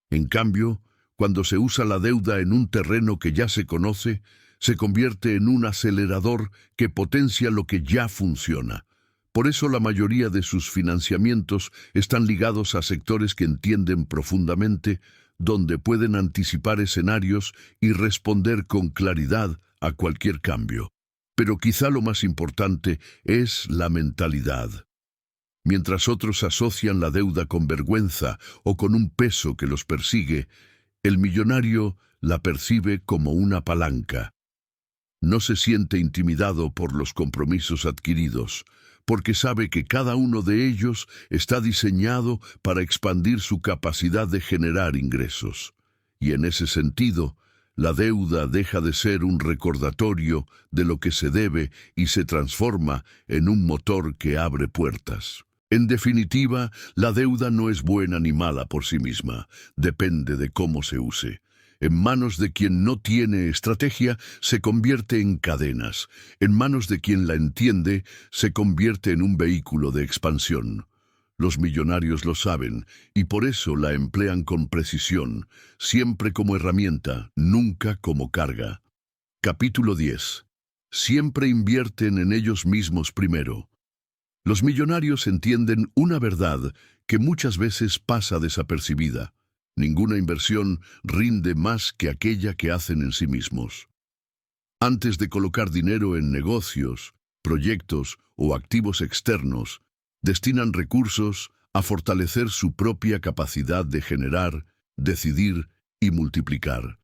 En cambio, cuando se usa la deuda en un terreno que ya se conoce, se convierte en un acelerador que potencia lo que ya funciona. Por eso la mayoría de sus financiamientos están ligados a sectores que entienden profundamente, donde pueden anticipar escenarios y responder con claridad a cualquier cambio. Pero quizá lo más importante es la mentalidad. Mientras otros asocian la deuda con vergüenza o con un peso que los persigue, el millonario la percibe como una palanca. No se siente intimidado por los compromisos adquiridos, porque sabe que cada uno de ellos está diseñado para expandir su capacidad de generar ingresos. Y en ese sentido, la deuda deja de ser un recordatorio de lo que se debe y se transforma en un motor que abre puertas. En definitiva, la deuda no es buena ni mala por sí misma, depende de cómo se use. En manos de quien no tiene estrategia, se convierte en cadenas. En manos de quien la entiende, se convierte en un vehículo de expansión. Los millonarios lo saben, y por eso la emplean con precisión, siempre como herramienta, nunca como carga. Capítulo 10. Siempre invierten en ellos mismos primero. Los millonarios entienden una verdad que muchas veces pasa desapercibida. Ninguna inversión rinde más que aquella que hacen en sí mismos. Antes de colocar dinero en negocios, proyectos o activos externos, destinan recursos a fortalecer su propia capacidad de generar, decidir y multiplicar.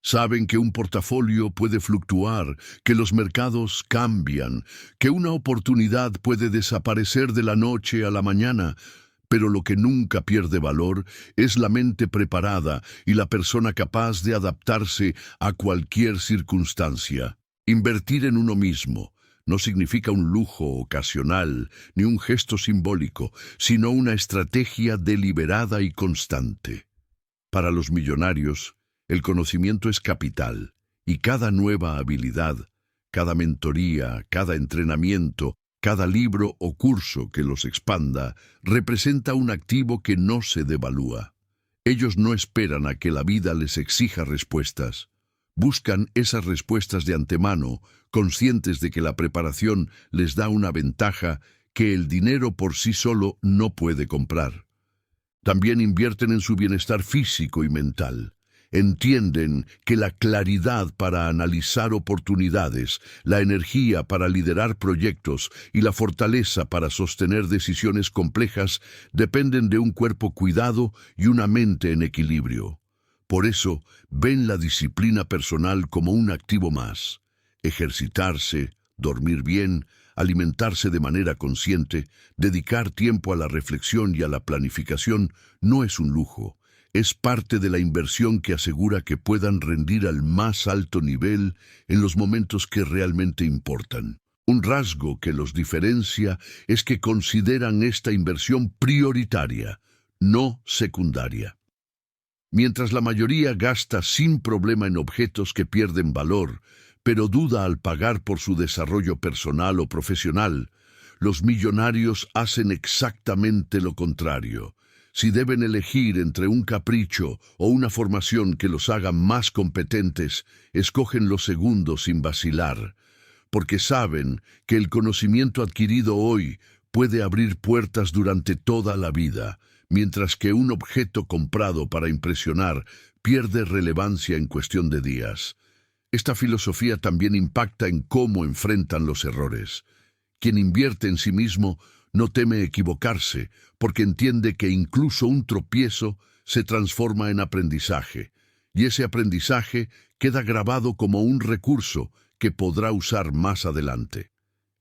Saben que un portafolio puede fluctuar, que los mercados cambian, que una oportunidad puede desaparecer de la noche a la mañana, pero lo que nunca pierde valor es la mente preparada y la persona capaz de adaptarse a cualquier circunstancia. Invertir en uno mismo no significa un lujo ocasional ni un gesto simbólico, sino una estrategia deliberada y constante. Para los millonarios, el conocimiento es capital, y cada nueva habilidad, cada mentoría, cada entrenamiento, cada libro o curso que los expanda, representa un activo que no se devalúa. Ellos no esperan a que la vida les exija respuestas. Buscan esas respuestas de antemano, conscientes de que la preparación les da una ventaja que el dinero por sí solo no puede comprar. También invierten en su bienestar físico y mental. Entienden que la claridad para analizar oportunidades, la energía para liderar proyectos y la fortaleza para sostener decisiones complejas dependen de un cuerpo cuidado y una mente en equilibrio. Por eso, ven la disciplina personal como un activo más. Ejercitarse, dormir bien, alimentarse de manera consciente, dedicar tiempo a la reflexión y a la planificación no es un lujo. Es parte de la inversión que asegura que puedan rendir al más alto nivel en los momentos que realmente importan. Un rasgo que los diferencia es que consideran esta inversión prioritaria, no secundaria. Mientras la mayoría gasta sin problema en objetos que pierden valor, pero duda al pagar por su desarrollo personal o profesional, los millonarios hacen exactamente lo contrario. Si deben elegir entre un capricho o una formación que los haga más competentes, escogen lo segundo sin vacilar, porque saben que el conocimiento adquirido hoy puede abrir puertas durante toda la vida, mientras que un objeto comprado para impresionar pierde relevancia en cuestión de días. Esta filosofía también impacta en cómo enfrentan los errores. Quien invierte en sí mismo no teme equivocarse, porque entiende que incluso un tropiezo se transforma en aprendizaje, y ese aprendizaje queda grabado como un recurso que podrá usar más adelante.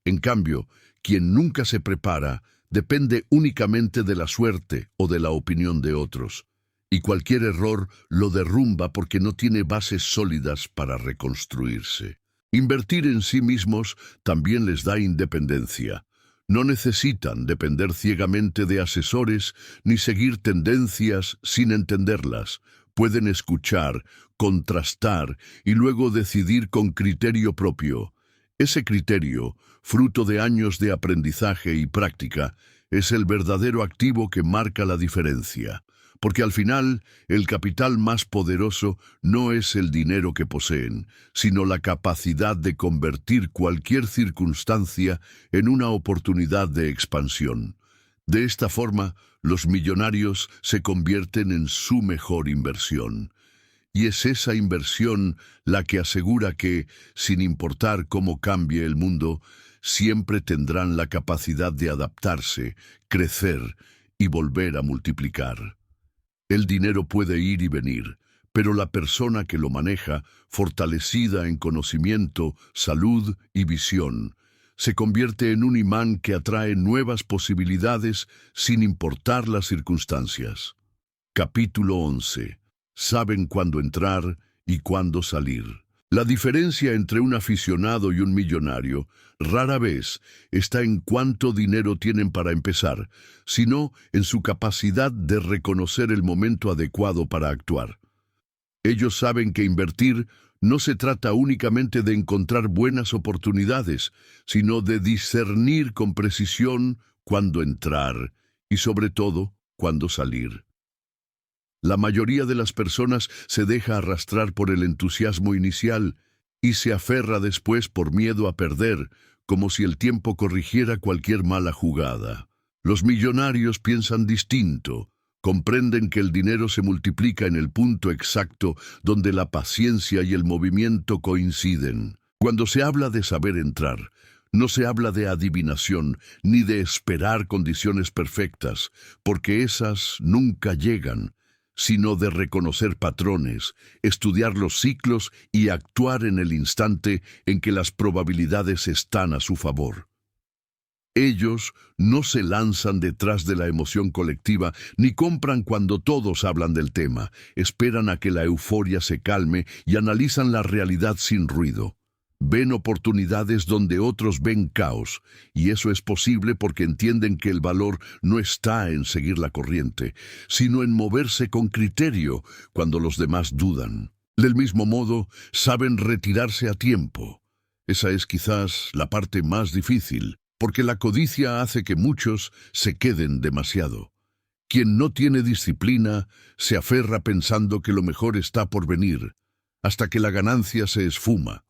En cambio, quien nunca se prepara depende únicamente de la suerte o de la opinión de otros, y cualquier error lo derrumba porque no tiene bases sólidas para reconstruirse. Invertir en sí mismos también les da independencia. No necesitan depender ciegamente de asesores ni seguir tendencias sin entenderlas. Pueden escuchar, contrastar y luego decidir con criterio propio. Ese criterio, fruto de años de aprendizaje y práctica, es el verdadero activo que marca la diferencia. Porque al final, el capital más poderoso no es el dinero que poseen, sino la capacidad de convertir cualquier circunstancia en una oportunidad de expansión. De esta forma, los millonarios se convierten en su mejor inversión. Y es esa inversión la que asegura que, sin importar cómo cambie el mundo, siempre tendrán la capacidad de adaptarse, crecer y volver a multiplicar. El dinero puede ir y venir, pero la persona que lo maneja, fortalecida en conocimiento, salud y visión, se convierte en un imán que atrae nuevas posibilidades sin importar las circunstancias. Capítulo 11. Saben cuándo entrar y cuándo salir. La diferencia entre un aficionado y un millonario rara vez está en cuánto dinero tienen para empezar, sino en su capacidad de reconocer el momento adecuado para actuar. Ellos saben que invertir no se trata únicamente de encontrar buenas oportunidades, sino de discernir con precisión cuándo entrar y, sobre todo, cuándo salir. La mayoría de las personas se deja arrastrar por el entusiasmo inicial y se aferra después por miedo a perder, como si el tiempo corrigiera cualquier mala jugada. Los millonarios piensan distinto, comprenden que el dinero se multiplica en el punto exacto donde la paciencia y el movimiento coinciden. Cuando se habla de saber entrar, no se habla de adivinación ni de esperar condiciones perfectas, porque esas nunca llegan, sino de reconocer patrones, estudiar los ciclos y actuar en el instante en que las probabilidades están a su favor. Ellos no se lanzan detrás de la emoción colectiva ni compran cuando todos hablan del tema, esperan a que la euforia se calme y analizan la realidad sin ruido. Ven oportunidades donde otros ven caos, y eso es posible porque entienden que el valor no está en seguir la corriente, sino en moverse con criterio cuando los demás dudan. Del mismo modo, saben retirarse a tiempo. Esa es quizás la parte más difícil, porque la codicia hace que muchos se queden demasiado. Quien no tiene disciplina se aferra pensando que lo mejor está por venir. hasta que la ganancia se esfuma.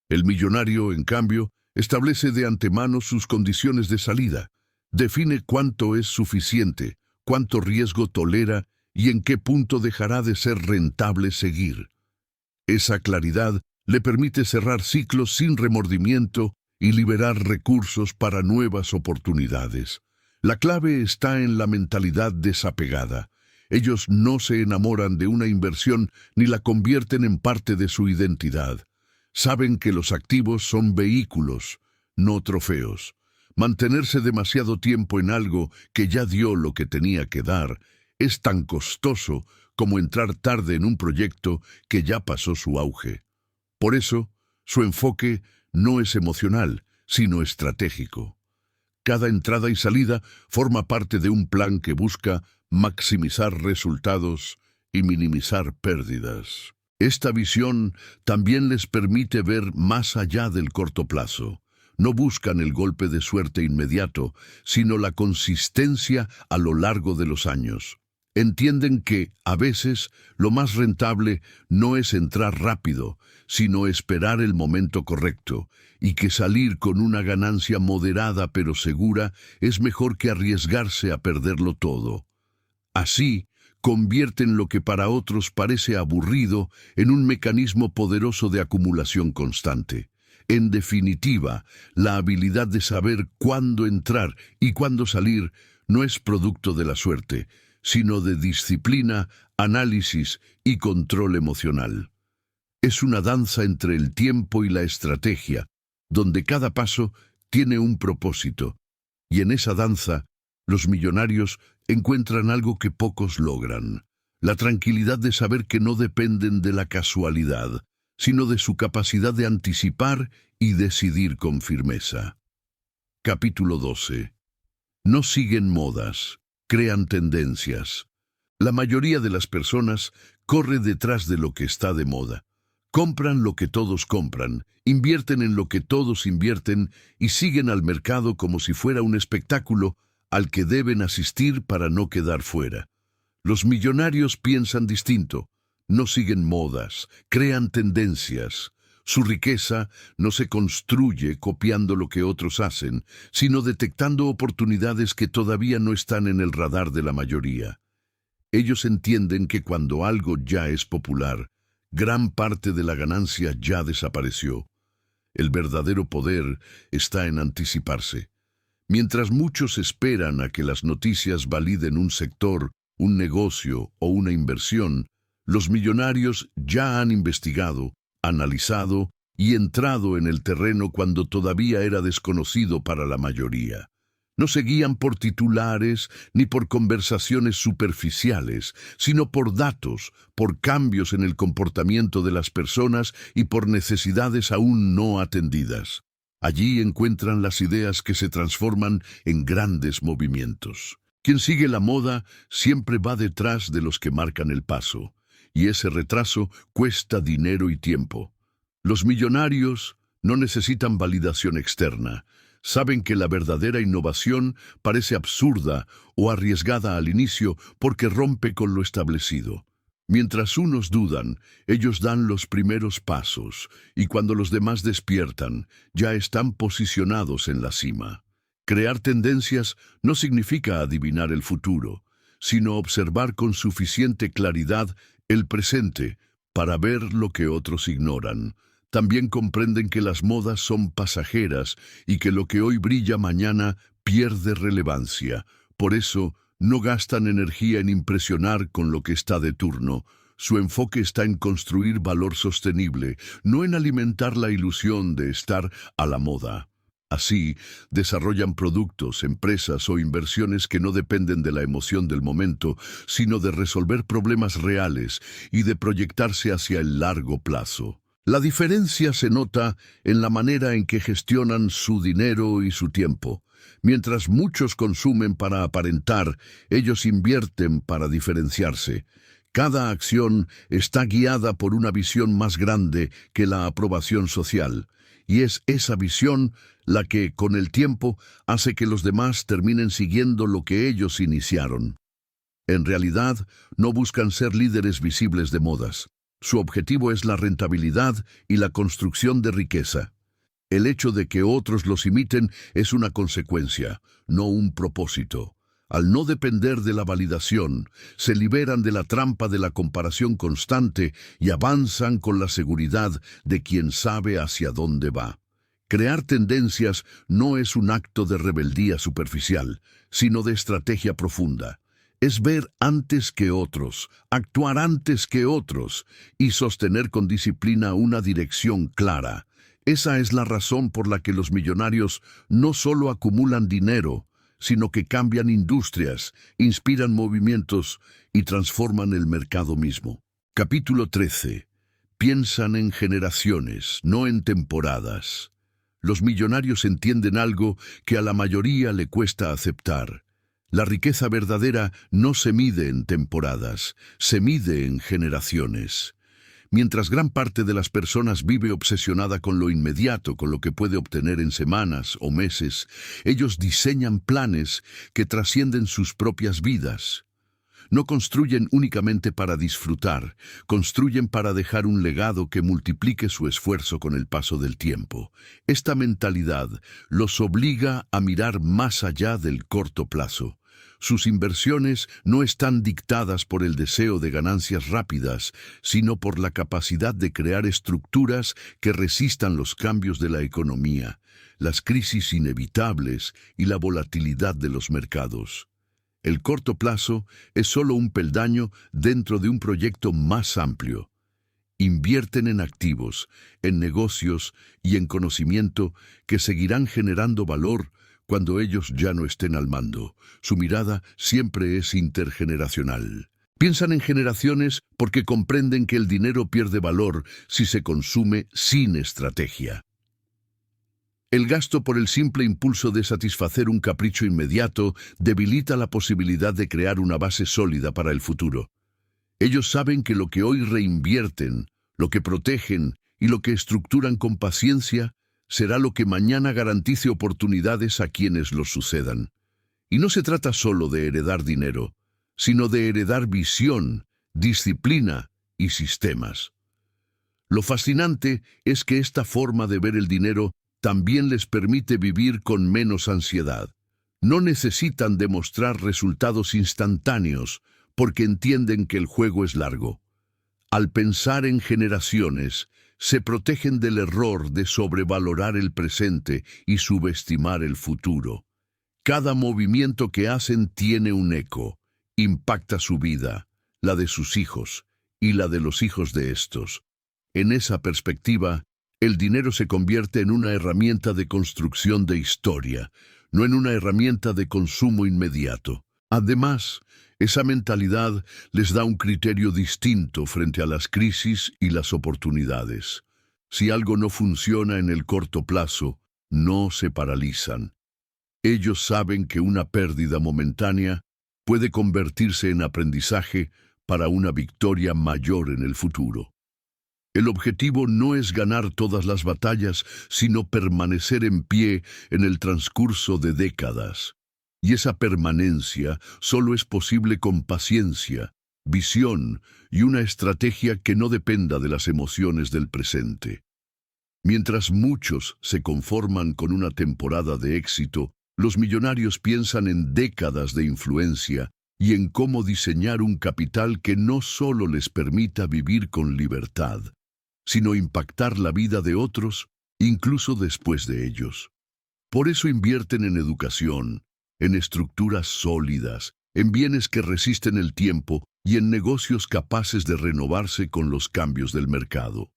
El millonario, en cambio, establece de antemano sus condiciones de salida, define cuánto es suficiente, cuánto riesgo tolera y en qué punto dejará de ser rentable seguir. Esa claridad le permite cerrar ciclos sin remordimiento y liberar recursos para nuevas oportunidades. La clave está en la mentalidad desapegada. Ellos no se enamoran de una inversión ni la convierten en parte de su identidad. Saben que los activos son vehículos, no trofeos. Mantenerse demasiado tiempo en algo que ya dio lo que tenía que dar es tan costoso como entrar tarde en un proyecto que ya pasó su auge. Por eso, su enfoque no es emocional, sino estratégico. Cada entrada y salida forma parte de un plan que busca maximizar resultados y minimizar pérdidas. Esta visión también les permite ver más allá del corto plazo. No buscan el golpe de suerte inmediato, sino la consistencia a lo largo de los años. Entienden que, a veces, lo más rentable no es entrar rápido, sino esperar el momento correcto, y que salir con una ganancia moderada pero segura es mejor que arriesgarse a perderlo todo. Así, convierten lo que para otros parece aburrido en un mecanismo poderoso de acumulación constante. En definitiva, la habilidad de saber cuándo entrar y cuándo salir no es producto de la suerte, sino de disciplina, análisis y control emocional. Es una danza entre el tiempo y la estrategia, donde cada paso tiene un propósito, y en esa danza, los millonarios encuentran algo que pocos logran: la tranquilidad de saber que no dependen de la casualidad, sino de su capacidad de anticipar y decidir con firmeza. Capítulo 12. No siguen modas, crean tendencias. La mayoría de las personas corre detrás de lo que está de moda. Compran lo que todos compran, invierten en lo que todos invierten y siguen al mercado como si fuera un espectáculo al que deben asistir para no quedar fuera. Los millonarios piensan distinto, no siguen modas, crean tendencias. Su riqueza no se construye copiando lo que otros hacen, sino detectando oportunidades que todavía no están en el radar de la mayoría. Ellos entienden que cuando algo ya es popular, gran parte de la ganancia ya desapareció. El verdadero poder está en anticiparse. Mientras muchos esperan a que las noticias validen un sector, un negocio o una inversión, los millonarios ya han investigado, analizado y entrado en el terreno cuando todavía era desconocido para la mayoría. No se guían por titulares ni por conversaciones superficiales, sino por datos, por cambios en el comportamiento de las personas y por necesidades aún no atendidas. Allí encuentran las ideas que se transforman en grandes movimientos. Quien sigue la moda siempre va detrás de los que marcan el paso, y ese retraso cuesta dinero y tiempo. Los millonarios no necesitan validación externa. Saben que la verdadera innovación parece absurda o arriesgada al inicio porque rompe con lo establecido. Mientras unos dudan, ellos dan los primeros pasos, y cuando los demás despiertan, ya están posicionados en la cima. Crear tendencias no significa adivinar el futuro, sino observar con suficiente claridad el presente para ver lo que otros ignoran. También comprenden que las modas son pasajeras y que lo que hoy brilla mañana pierde relevancia. Por eso, no gastan energía en impresionar con lo que está de turno. Su enfoque está en construir valor sostenible, no en alimentar la ilusión de estar a la moda. Así, desarrollan productos, empresas o inversiones que no dependen de la emoción del momento, sino de resolver problemas reales y de proyectarse hacia el largo plazo. La diferencia se nota en la manera en que gestionan su dinero y su tiempo. Mientras muchos consumen para aparentar, ellos invierten para diferenciarse. Cada acción está guiada por una visión más grande que la aprobación social, y es esa visión la que, con el tiempo, hace que los demás terminen siguiendo lo que ellos iniciaron. En realidad, no buscan ser líderes visibles de modas. Su objetivo es la rentabilidad y la construcción de riqueza. El hecho de que otros los imiten es una consecuencia, no un propósito. Al no depender de la validación, se liberan de la trampa de la comparación constante y avanzan con la seguridad de quien sabe hacia dónde va. Crear tendencias no es un acto de rebeldía superficial, sino de estrategia profunda. Es ver antes que otros, actuar antes que otros y sostener con disciplina una dirección clara. Esa es la razón por la que los millonarios no solo acumulan dinero, sino que cambian industrias, inspiran movimientos y transforman el mercado mismo. Capítulo 13. Piensan en generaciones, no en temporadas. Los millonarios entienden algo que a la mayoría le cuesta aceptar. La riqueza verdadera no se mide en temporadas, se mide en generaciones. Mientras gran parte de las personas vive obsesionada con lo inmediato, con lo que puede obtener en semanas o meses, ellos diseñan planes que trascienden sus propias vidas. No construyen únicamente para disfrutar, construyen para dejar un legado que multiplique su esfuerzo con el paso del tiempo. Esta mentalidad los obliga a mirar más allá del corto plazo. Sus inversiones no están dictadas por el deseo de ganancias rápidas, sino por la capacidad de crear estructuras que resistan los cambios de la economía, las crisis inevitables y la volatilidad de los mercados. El corto plazo es solo un peldaño dentro de un proyecto más amplio. Invierten en activos, en negocios y en conocimiento que seguirán generando valor cuando ellos ya no estén al mando. Su mirada siempre es intergeneracional. Piensan en generaciones porque comprenden que el dinero pierde valor si se consume sin estrategia. El gasto por el simple impulso de satisfacer un capricho inmediato debilita la posibilidad de crear una base sólida para el futuro. Ellos saben que lo que hoy reinvierten, lo que protegen y lo que estructuran con paciencia, será lo que mañana garantice oportunidades a quienes los sucedan. Y no se trata solo de heredar dinero, sino de heredar visión, disciplina y sistemas. Lo fascinante es que esta forma de ver el dinero también les permite vivir con menos ansiedad. No necesitan demostrar resultados instantáneos porque entienden que el juego es largo. Al pensar en generaciones, se protegen del error de sobrevalorar el presente y subestimar el futuro. Cada movimiento que hacen tiene un eco, impacta su vida, la de sus hijos y la de los hijos de estos. En esa perspectiva, el dinero se convierte en una herramienta de construcción de historia, no en una herramienta de consumo inmediato. Además, esa mentalidad les da un criterio distinto frente a las crisis y las oportunidades. Si algo no funciona en el corto plazo, no se paralizan. Ellos saben que una pérdida momentánea puede convertirse en aprendizaje para una victoria mayor en el futuro. El objetivo no es ganar todas las batallas, sino permanecer en pie en el transcurso de décadas. Y esa permanencia solo es posible con paciencia, visión y una estrategia que no dependa de las emociones del presente. Mientras muchos se conforman con una temporada de éxito, los millonarios piensan en décadas de influencia y en cómo diseñar un capital que no solo les permita vivir con libertad, sino impactar la vida de otros, incluso después de ellos. Por eso invierten en educación, en estructuras sólidas, en bienes que resisten el tiempo y en negocios capaces de renovarse con los cambios del mercado.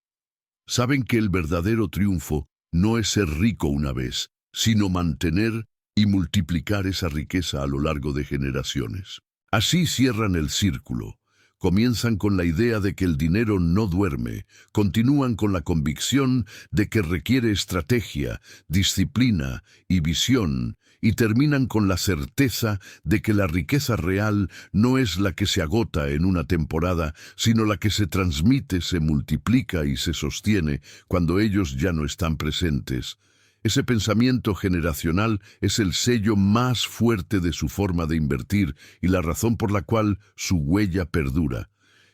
Saben que el verdadero triunfo no es ser rico una vez, sino mantener y multiplicar esa riqueza a lo largo de generaciones. Así cierran el círculo. Comienzan con la idea de que el dinero no duerme, continúan con la convicción de que requiere estrategia, disciplina y visión, y terminan con la certeza de que la riqueza real no es la que se agota en una temporada, sino la que se transmite, se multiplica y se sostiene cuando ellos ya no están presentes. Ese pensamiento generacional es el sello más fuerte de su forma de invertir y la razón por la cual su huella perdura.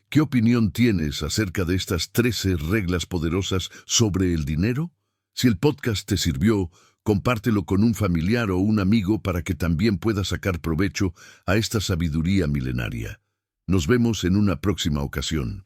¿Qué opinión tienes acerca de estas 13 reglas poderosas sobre el dinero? Si el podcast te sirvió, compártelo con un familiar o un amigo para que también pueda sacar provecho a esta sabiduría milenaria. Nos vemos en una próxima ocasión.